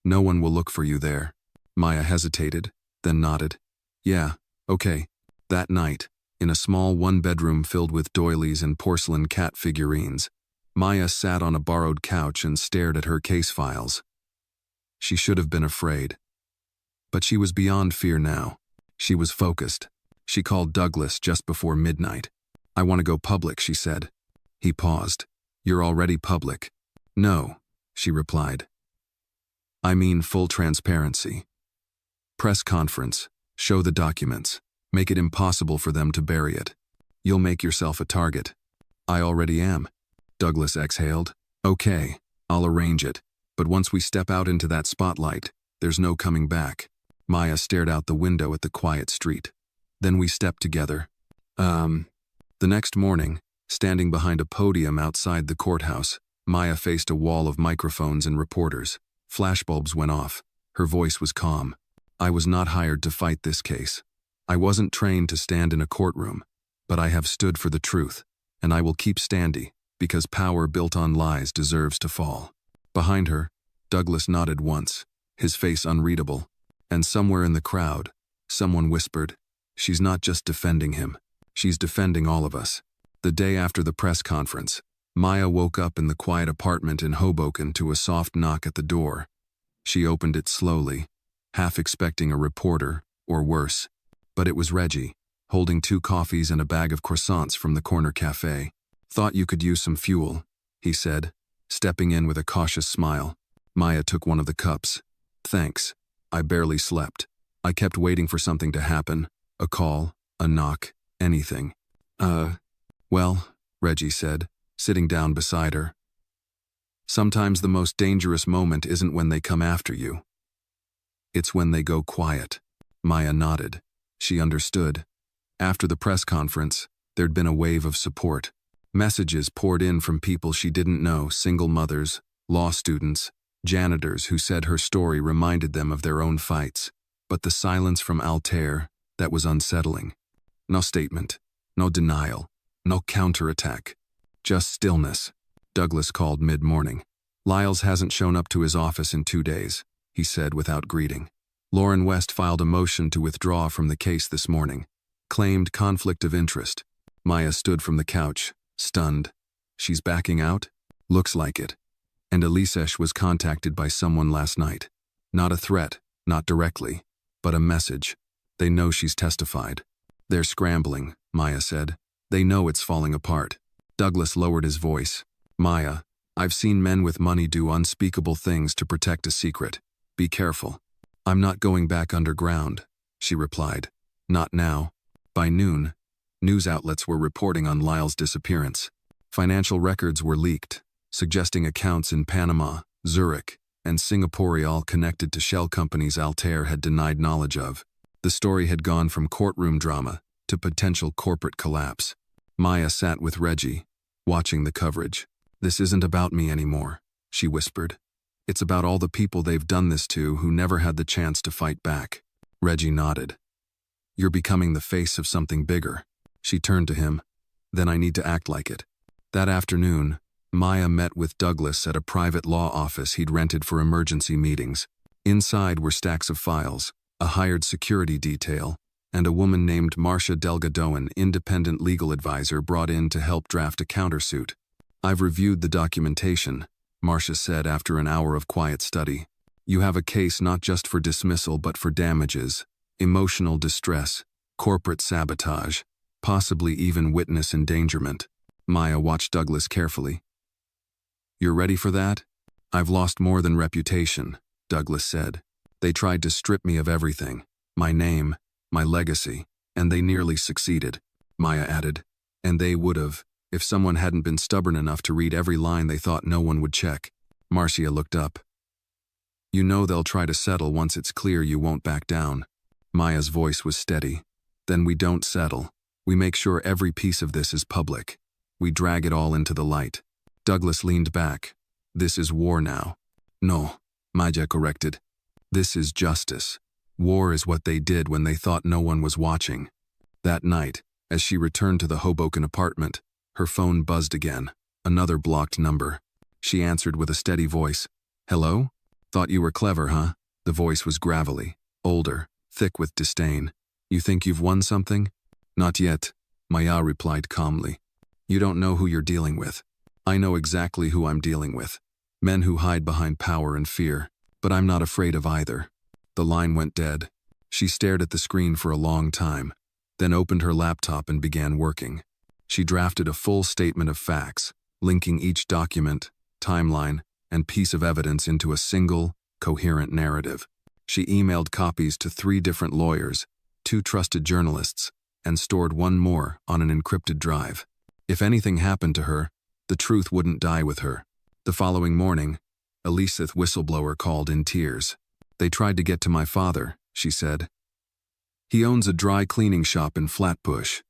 S1: No one will look for you there. Maya hesitated, then nodded. Yeah, okay. That night, in a small one-bedroom filled with doilies and porcelain cat figurines, Maya sat on a borrowed couch and stared at her case files. She should have been afraid. But she was beyond fear now. She was focused. She called Douglas just before midnight. I want to go public, she said. He paused. You're already public. No, she replied. I mean full transparency. Press conference. Show the documents. Make it impossible for them to bury it. You'll make yourself a target. I already am. Douglas exhaled. Okay, I'll arrange it. But once we step out into that spotlight, there's no coming back. Maya stared out the window at the quiet street. Then we stepped together. The next morning, standing behind a podium outside the courthouse, Maya faced a wall of microphones and reporters. Flashbulbs went off. Her voice was calm. I was not hired to fight this case. I wasn't trained to stand in a courtroom, but I have stood for the truth, and I will keep standing, because power built on lies deserves to fall. Behind her, Douglas nodded once, his face unreadable, and somewhere in the crowd, someone whispered, she's not just defending him, she's defending all of us. The day after the press conference, Maya woke up in the quiet apartment in Hoboken to a soft knock at the door. She opened it slowly, half expecting a reporter, or worse. But it was Reggie, holding 2 coffees and a bag of croissants from the corner cafe. Thought you could use some fuel, he said, stepping in with a cautious smile. Maya took one of the cups. Thanks. I barely slept. I kept waiting for something to happen. A call, a knock, anything. Well, Reggie said, sitting down beside her. Sometimes the most dangerous moment isn't when they come after you. It's when they go quiet. Maya nodded. She understood. After the press conference, there'd been a wave of support. Messages poured in from people she didn't know, single mothers, law students, janitors who said her story reminded them of their own fights. But the silence from Altair, that was unsettling. No statement, no denial, no counterattack. Just stillness. Douglas called mid-morning. Lyles hasn't shown up to his office in 2 days, he said without greeting. Lauren West filed a motion to withdraw from the case this morning. Claimed conflict of interest. Maya stood from the couch, stunned. She's backing out? Looks like it. And Elisesh was contacted by someone last night. Not a threat, not directly, but a message. They know she's testified. They're scrambling, Maya said. They know it's falling apart. Douglas lowered his voice. Maya, I've seen men with money do unspeakable things to protect a secret. Be careful. I'm not going back underground, she replied. Not now. By noon, news outlets were reporting on Lyle's disappearance. Financial records were leaked, suggesting accounts in Panama, Zurich, and Singapore all connected to shell companies Altair had denied knowledge of. The story had gone from courtroom drama to potential corporate collapse. Maya sat with Reggie, watching the coverage. This isn't about me anymore, she whispered. It's about all the people they've done this to who never had the chance to fight back. Reggie nodded. You're becoming the face of something bigger. She turned to him. Then I need to act like it. That afternoon, Maya met with Douglas at a private law office he'd rented for emergency meetings. Inside were stacks of files, a hired security detail, and a woman named Marcia Delgado, an independent legal advisor brought in to help draft a countersuit. I've reviewed the documentation, Marcia said after an hour of quiet study. You have a case not just for dismissal but for damages, emotional distress, corporate sabotage, possibly even witness endangerment. Maya watched Douglas carefully. You're ready for that? I've lost more than reputation, Douglas said. They tried to strip me of everything, my name, my legacy, and they nearly succeeded, Maya added. And they would have, if someone hadn't been stubborn enough to read every line they thought no one would check. Marcia looked up. You know they'll try to settle once it's clear you won't back down. Maya's voice was steady. Then we don't settle. We make sure every piece of this is public. We drag it all into the light. Douglas leaned back. This is war now. No, Maya corrected. This is justice. War is what they did when they thought no one was watching. That night, as she returned to the Hoboken apartment, her phone buzzed again. Another blocked number. She answered with a steady voice. Hello? Thought you were clever, huh? The voice was gravelly, older, thick with disdain. You think you've won something? Not yet, Maya replied calmly. You don't know who you're dealing with. I know exactly who I'm dealing with. Men who hide behind power and fear, but I'm not afraid of either. The line went dead. She stared at the screen for a long time, then opened her laptop and began working. She drafted a full statement of facts, linking each document, timeline, and piece of evidence into a single, coherent narrative. She emailed copies to 3 different lawyers, 2 trusted journalists, and stored one more on an encrypted drive. If anything happened to her, the truth wouldn't die with her. The following morning, Elisabeth whistleblower called in tears. They tried to get to my father, she said. He owns a dry cleaning shop in Flatbush.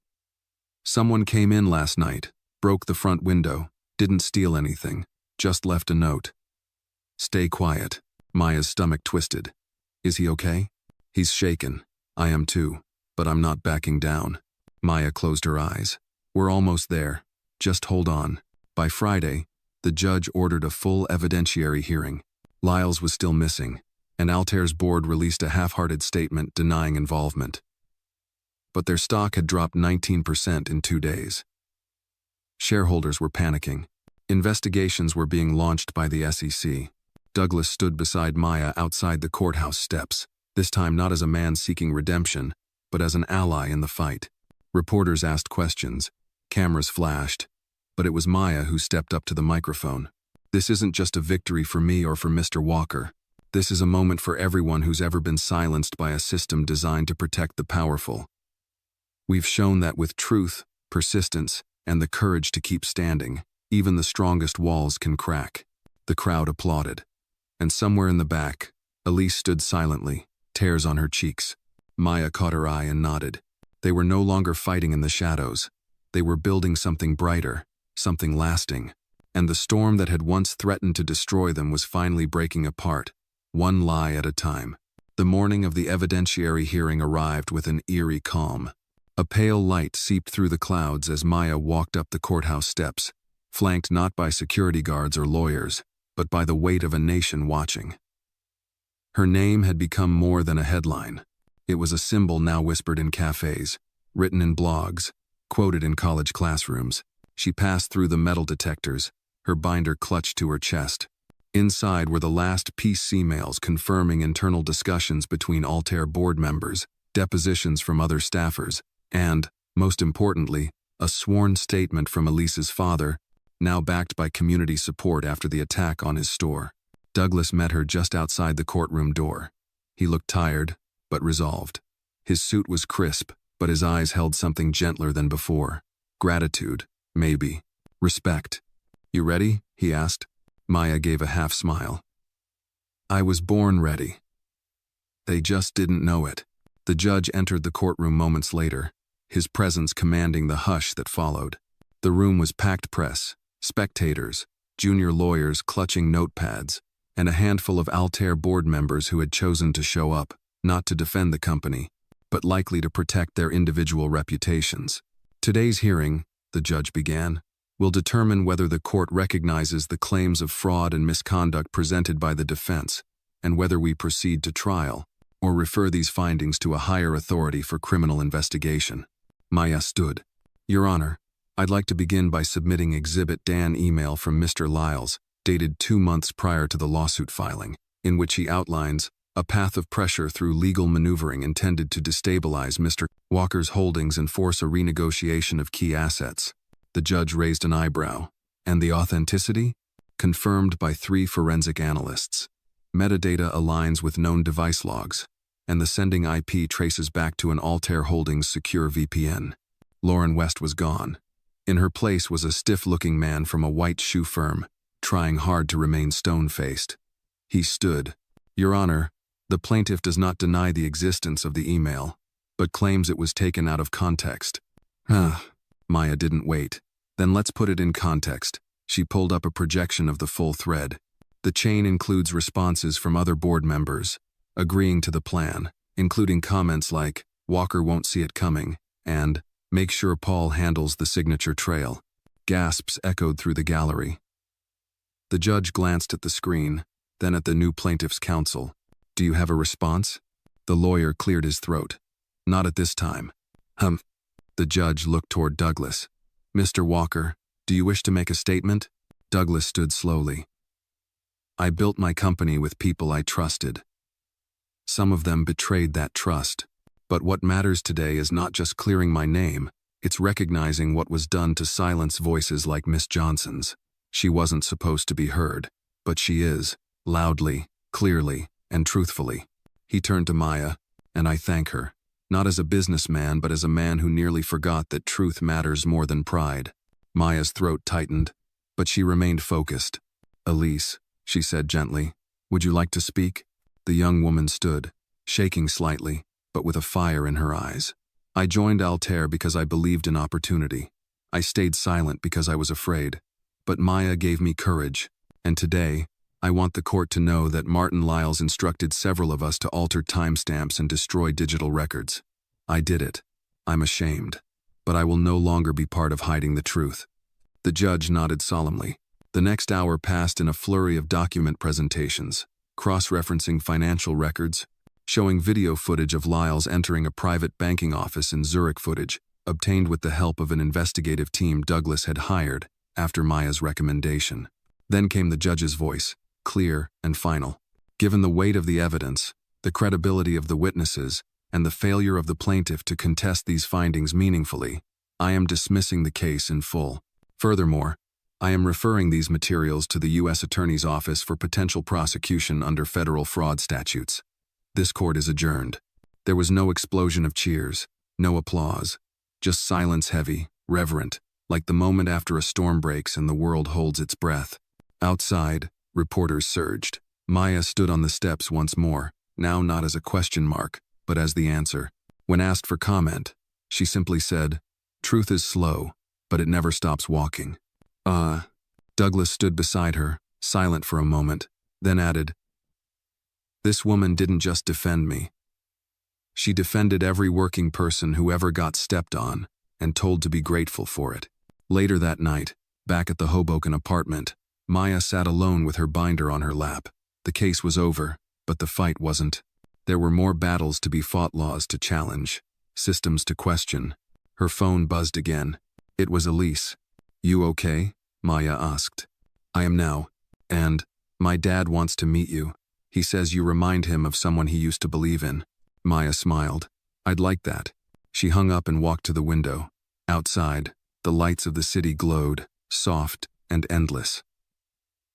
S1: Someone came in last night, broke the front window, didn't steal anything, just left a note. Stay quiet. Maya's stomach twisted. Is he okay? He's shaken. I am too, but I'm not backing down. Maya closed her eyes. We're almost there. Just hold on. By Friday, the judge ordered a full evidentiary hearing. Lyles was still missing, and Altair's board released a half-hearted statement denying involvement. But their stock had dropped 19% in 2 days. Shareholders were panicking. Investigations were being launched by the SEC. Douglas stood beside Maya outside the courthouse steps, this time not as a man seeking redemption, but as an ally in the fight. Reporters asked questions. Cameras flashed. But it was Maya who stepped up to the microphone. This isn't just a victory for me or for Mr. Walker. This is a moment for everyone who's ever been silenced by a system designed to protect the powerful. We've shown that with truth, persistence, and the courage to keep standing, even the strongest walls can crack. The crowd applauded. And somewhere in the back, Elise stood silently, tears on her cheeks. Maya caught her eye and nodded. They were no longer fighting in the shadows. They were building something brighter, something lasting. And the storm that had once threatened to destroy them was finally breaking apart, one lie at a time. The morning of the evidentiary hearing arrived with an eerie calm. A pale light seeped through the clouds as Maya walked up the courthouse steps, flanked not by security guards or lawyers, but by the weight of a nation watching. Her name had become more than a headline. It was a symbol now whispered in cafes, written in blogs, quoted in college classrooms. She passed through the metal detectors, her binder clutched to her chest. Inside were the last peace emails confirming internal discussions between Altair board members, depositions from other staffers, and, most importantly, a sworn statement from Elise's father, now backed by community support after the attack on his store. Douglas met her just outside the courtroom door. He looked tired, but resolved. His suit was crisp, but his eyes held something gentler than before. Gratitude, maybe. Respect. You ready? He asked. Maya gave a half smile. I was born ready. They just didn't know it. The judge entered the courtroom moments later, his presence commanding the hush that followed. The room was packed press, spectators, junior lawyers clutching notepads, and a handful of Altair board members who had chosen to show up, not to defend the company, but likely to protect their individual reputations. Today's hearing, the judge began, will determine whether the court recognizes the claims of fraud and misconduct presented by the defense, and whether we proceed to trial, or refer these findings to a higher authority for criminal investigation. Maya stood. Your Honor, I'd like to begin by submitting Exhibit Dan email from Mr. Lyles, dated 2 months prior to the lawsuit filing, in which he outlines a path of pressure through legal maneuvering intended to destabilize Mr. Walker's holdings and force a renegotiation of key assets. The judge raised an eyebrow. And the authenticity? Confirmed by 3 forensic analysts. Metadata aligns with known device logs, and the sending IP traces back to an Altair Holdings secure VPN. Lauren West was gone. In her place was a stiff-looking man from a white shoe firm, trying hard to remain stone-faced. He stood. Your Honor, The plaintiff does not deny the existence of the email, but claims it was taken out of context. Maya didn't wait. Then let's put it in context. She pulled up a projection of the full thread. The chain includes responses from other board members, agreeing to the plan, including comments like, "Walker won't see it coming," and "Make sure Paul handles the signature trail." Gasps echoed through the gallery. The judge glanced at the screen, then at the new plaintiff's counsel. "Do you have a response?" The lawyer cleared his throat. "Not at this time." The judge looked toward Douglas. "Mr. Walker, do you wish to make a statement?" Douglas stood slowly. "I built my company with people I trusted. Some of them betrayed that trust. But what matters today is not just clearing my name, it's recognizing what was done to silence voices like Miss Johnson's. She wasn't supposed to be heard, but she is, loudly, clearly, and truthfully." He turned to Maya, "And I thank her, not as a businessman but as a man who nearly forgot that truth matters more than pride." Maya's throat tightened, but she remained focused. "Elise," she said gently, "would you like to speak?" The young woman stood, shaking slightly, but with a fire in her eyes. "I joined Altair because I believed in opportunity. I stayed silent because I was afraid. But Maya gave me courage, and today, I want the court to know that Martin Lyles instructed several of us to alter timestamps and destroy digital records. I did it. I'm ashamed. But I will no longer be part of hiding the truth." The judge nodded solemnly. The next hour passed in a flurry of document presentations, cross-referencing financial records, showing video footage of Lyles entering a private banking office in Zurich, footage obtained with the help of an investigative team Douglas had hired after Maya's recommendation. Then came the judge's voice, clear and final. "Given the weight of the evidence, the credibility of the witnesses, and the failure of the plaintiff to contest these findings meaningfully, I am dismissing the case in full. Furthermore, I am referring these materials to the U.S. Attorney's Office for potential prosecution under federal fraud statutes." This court is adjourned. There was no explosion of cheers, no applause, just silence, heavy, reverent, like the moment after a storm breaks and the world holds its breath. Outside, reporters surged. Maya stood on the steps once more, now not as a question mark, but as the answer. When asked for comment, she simply said, "Truth is slow, but it never stops walking." Douglas stood beside her, silent for a moment, then added, "This woman didn't just defend me. She defended every working person who ever got stepped on and told to be grateful for it." Later that night, back at the Hoboken apartment, Maya sat alone with her binder on her lap. The case was over, but the fight wasn't. There were more battles to be fought, laws to challenge, systems to question. Her phone buzzed again. It was Elise. "You okay?" Maya asked. "I am now. And my dad wants to meet you. He says you remind him of someone he used to believe in." Maya smiled. "I'd like that." She hung up and walked to the window. Outside, the lights of the city glowed, soft and endless.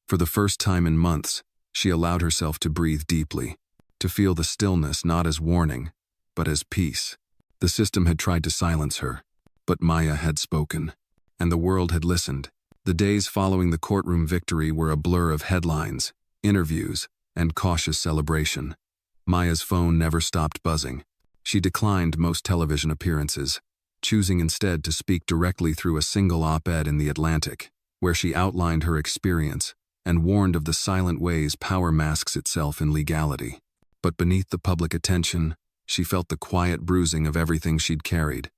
S1: For the first time in months, she allowed herself to breathe deeply, to feel the stillness not as warning, but as peace. The system had tried to silence her, but Maya had spoken, and the world had listened. The days following the courtroom victory were a blur of headlines, interviews, and cautious celebration. Maya's phone never stopped buzzing. She declined most television appearances, choosing instead to speak directly through a single op-ed in The Atlantic, where she outlined her experience and warned of the silent ways power masks itself in legality. But beneath the public attention, she felt the quiet bruising of everything she'd carried.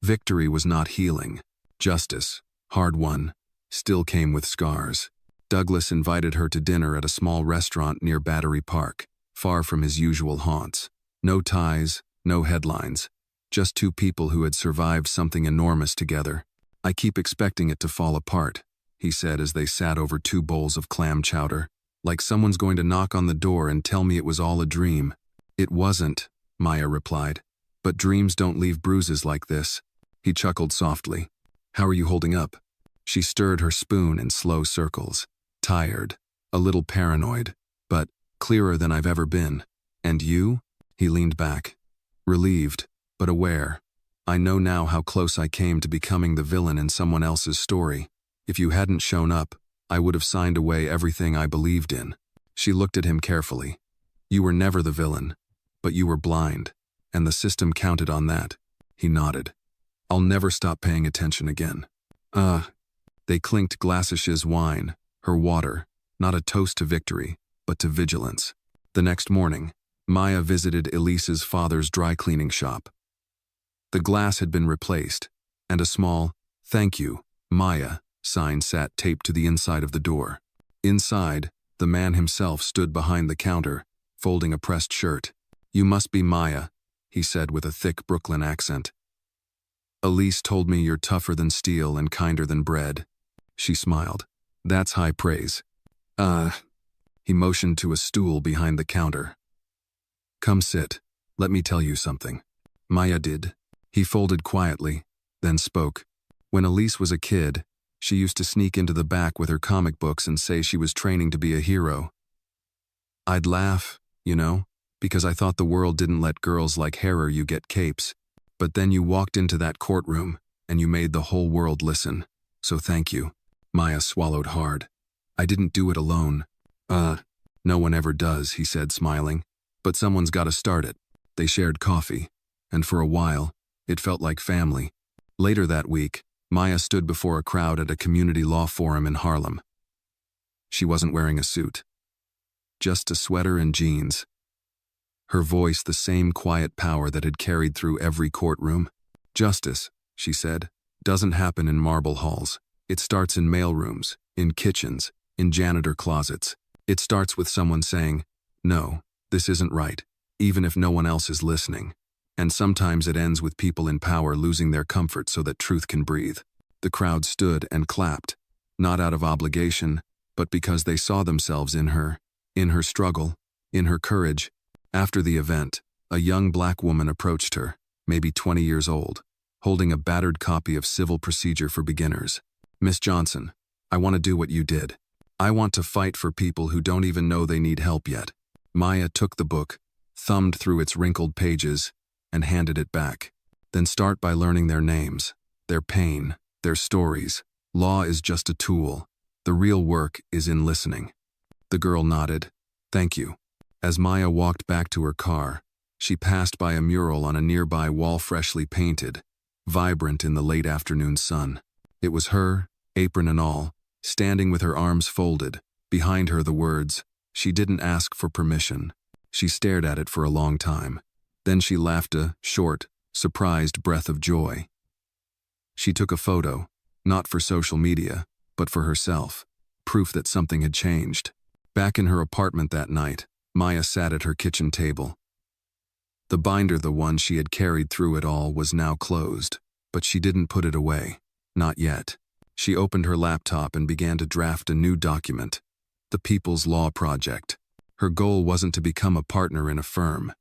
S1: Victory was not healing. Justice, hard won, still came with scars. Douglas invited her to dinner at a small restaurant near Battery Park, far from his usual haunts. No ties, no headlines, just two people who had survived something enormous together. "I keep expecting it to fall apart," he said as they sat over 2 bowls of clam chowder. "Like someone's going to knock on the door and tell me it was all a dream." "It wasn't," Maya replied. "But dreams don't leave bruises like this." He chuckled softly. "How are you holding up?" She stirred her spoon in slow circles. "Tired, a little paranoid, but clearer than I've ever been." "And you?" He leaned back. "Relieved, but aware. I know now how close I came to becoming the villain in someone else's story. If you hadn't shown up, I would have signed away everything I believed in." She looked at him carefully. You were never the villain, but you were blind, and the system counted on that. He nodded. I'll never stop paying attention again. They clinked Glassish's wine, her water, not a toast to victory, but to vigilance. The next morning, Maya visited Elise's father's dry cleaning shop. The glass had been replaced, and a small, "Thank you, Maya," sign sat taped to the inside of the door. Inside, the man himself stood behind the counter, folding a pressed shirt. "You must be Maya," he said with a thick Brooklyn accent. "Elise told me you're tougher than steel and kinder than bread." She smiled. "That's high praise." He motioned to a stool behind the counter. "Come sit. Let me tell you something." Maya did. He folded quietly, then spoke. When Elise was a kid, she used to sneak into the back with her comic books and say she was training to be a hero. I'd laugh, because I thought the world didn't let girls like you get capes. But then you walked into that courtroom, and you made the whole world listen. So thank you. Maya swallowed hard. I didn't do it alone. No one ever does, he said, smiling. But someone's got to start it. They shared coffee, and for a while, it felt like family. Later that week, Maya stood before a crowd at a community law forum in Harlem. She wasn't wearing a suit. Just a sweater and jeans. Her voice the same quiet power that had carried through every courtroom. Justice, she said, doesn't happen in marble halls. It starts in mailrooms, in kitchens, in janitor closets. It starts with someone saying, "No, this isn't right," even if no one else is listening. And sometimes it ends with people in power losing their comfort so that truth can breathe. The crowd stood and clapped, not out of obligation, but because they saw themselves in her struggle, in her courage. After the event, a young black woman approached her, maybe 20 years old, holding a battered copy of Civil Procedure for Beginners. "Miss Johnson, I want to do what you did. I want to fight for people who don't even know they need help yet." Maya took the book, thumbed through its wrinkled pages, and handed it back. "Then start by learning their names, their pain, their stories. Law is just a tool. The real work is in listening." The girl nodded. "Thank you." As Maya walked back to her car, she passed by a mural on a nearby wall freshly painted, vibrant in the late afternoon sun. It was her, apron and all, standing with her arms folded, behind her the words, "She didn't ask for permission." She stared at it for a long time. Then she laughed a short, surprised breath of joy. She took a photo, not for social media, but for herself, proof that something had changed. Back in her apartment that night, Maya sat at her kitchen table. The binder, the one she had carried through it all, was now closed, but she didn't put it away. Not yet. She opened her laptop and began to draft a new document, the People's Law Project. Her goal wasn't to become a partner in a firm.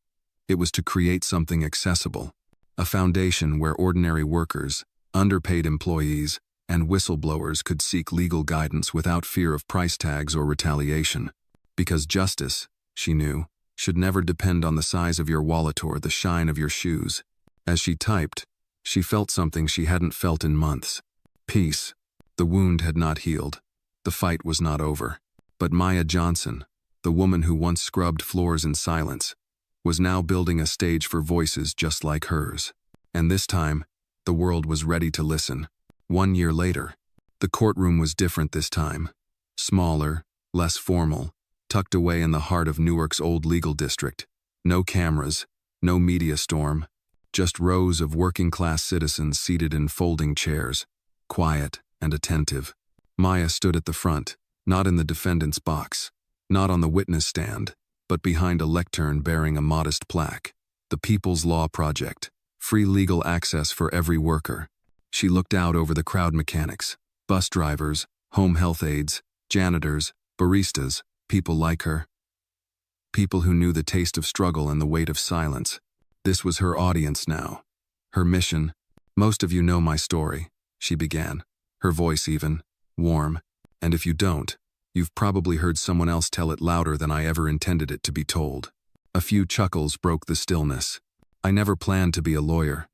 S1: It was to create something accessible, a foundation where ordinary workers, underpaid employees, and whistleblowers could seek legal guidance without fear of price tags or retaliation. Because justice, she knew, should never depend on the size of your wallet or the shine of your shoes. As she typed, she felt something she hadn't felt in months. Peace. The wound had not healed. The fight was not over. But Maya Johnson, the woman who once scrubbed floors in silence, was now building a stage for voices just like hers. And this time, the world was ready to listen. 1 year later, the courtroom was different this time. Smaller, less formal, tucked away in the heart of Newark's old legal district. No cameras, no media storm, just rows of working-class citizens seated in folding chairs, quiet and attentive. Maya stood at the front, not in the defendant's box, not on the witness stand, but behind a lectern bearing a modest plaque. The People's Law Project, free legal access for every worker. She looked out over the crowd: mechanics, bus drivers, home health aides, janitors, baristas, people like her. People who knew the taste of struggle and the weight of silence. This was her audience now. Her mission. "Most of you know my story," she began, her voice even, warm. "And if you don't, you've probably heard someone else tell it louder than I ever intended it to be told." A few chuckles broke the stillness. "I never planned to be a lawyer.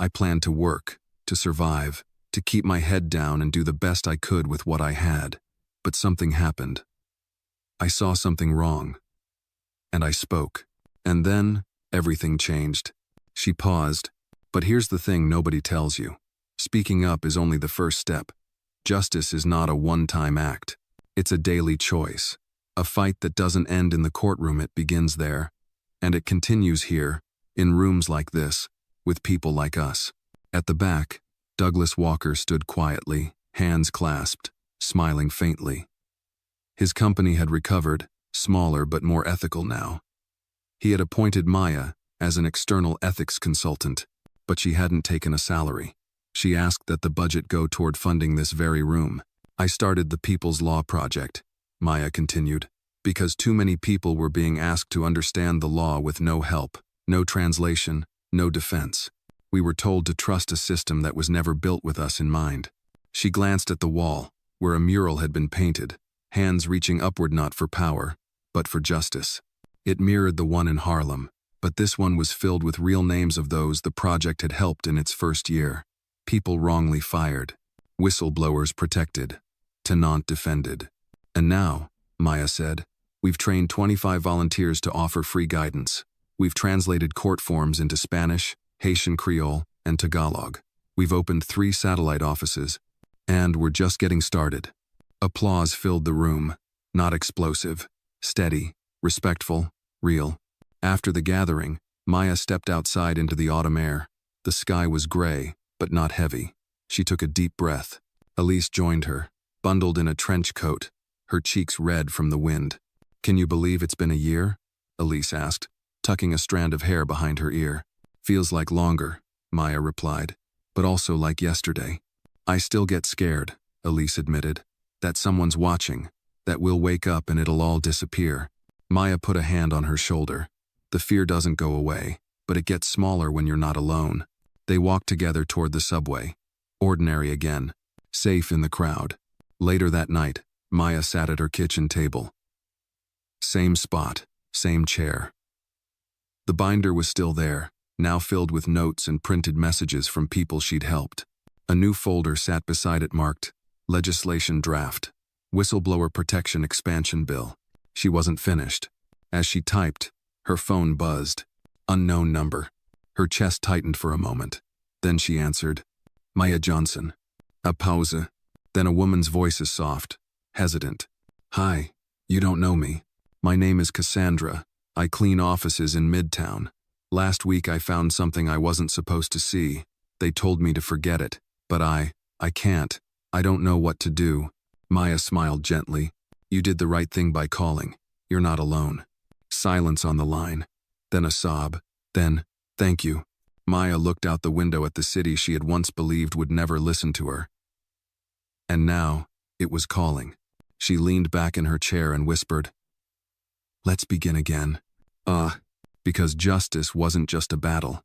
S1: I planned to work, to survive, to keep my head down and do the best I could with what I had. But something happened. I saw something wrong. And I spoke. And then, everything changed. She paused. But here's the thing nobody tells you. Speaking up is only the first step. Justice is not a one-time act. It's a daily choice. A fight that doesn't end in the courtroom, it begins there. And it continues here, in rooms like this, with people like us. At the back, Douglas Walker stood quietly, hands clasped, smiling faintly. His company had recovered, smaller but more ethical now. He had appointed Maya as an external ethics consultant, but she hadn't taken a salary. She asked that the budget go toward funding this very room. I started the People's Law Project, Maya continued, because too many people were being asked to understand the law with no help, no translation, no defense. We were told to trust a system that was never built with us in mind. She glanced at the wall, where a mural had been painted, hands reaching upward not for power, but for justice. It mirrored the one in Harlem, but this one was filled with real names of those the project had helped in its first year. People wrongly fired, whistleblowers protected, tenants defended. And now, Maya said, we've trained 25 volunteers to offer free guidance. We've translated court forms into Spanish, Haitian Creole, and Tagalog. We've opened 3 satellite offices, and we're just getting started. Applause filled the room, not explosive, steady, respectful, real. After the gathering, Maya stepped outside into the autumn air. The sky was gray, but not heavy. She took a deep breath. Elise joined her, bundled in a trench coat, her cheeks red from the wind. Can you believe it's been a year? Elise asked, tucking a strand of hair behind her ear. Feels like longer, Maya replied, but also like yesterday. I still get scared, Elise admitted, that someone's watching, that we'll wake up and it'll all disappear. Maya put a hand on her shoulder. The fear doesn't go away, but it gets smaller when you're not alone. They walked together toward the subway. Ordinary again, safe in the crowd. Later that night, Maya sat at her kitchen table. Same spot, same chair. The binder was still there, now filled with notes and printed messages from people she'd helped. A new folder sat beside it marked, Legislation Draft, Whistleblower Protection Expansion Bill. She wasn't finished. As she typed, her phone buzzed. Unknown number. Her chest tightened for a moment. Then she answered, Maya Johnson. A pause. Then a woman's voice is soft, hesitant. Hi, you don't know me. My name is Cassandra. I clean offices in Midtown. Last week I found something I wasn't supposed to see. They told me to forget it, but I can't. I don't know what to do. Maya smiled gently. You did the right thing by calling. You're not alone. Silence on the line. Then a sob. Then, thank you. Maya looked out the window at the city she had once believed would never listen to her. And now, it was calling. She leaned back in her chair and whispered, Let's begin again. Because justice wasn't just a battle.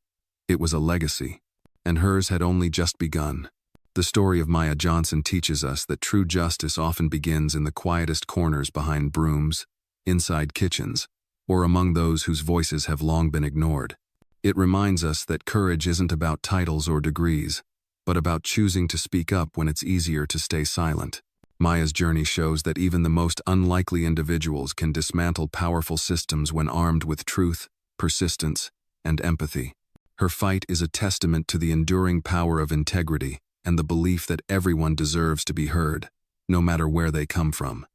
S1: It was a legacy. And hers had only just begun. The story of Maya Johnson teaches us that true justice often begins in the quietest corners behind brooms, inside kitchens, or among those whose voices have long been ignored. It reminds us that courage isn't about titles or degrees, but about choosing to speak up when it's easier to stay silent. Maya's journey shows that even the most unlikely individuals can dismantle powerful systems when armed with truth, persistence, and empathy. Her fight is a testament to the enduring power of integrity and the belief that everyone deserves to be heard, no matter where they come from.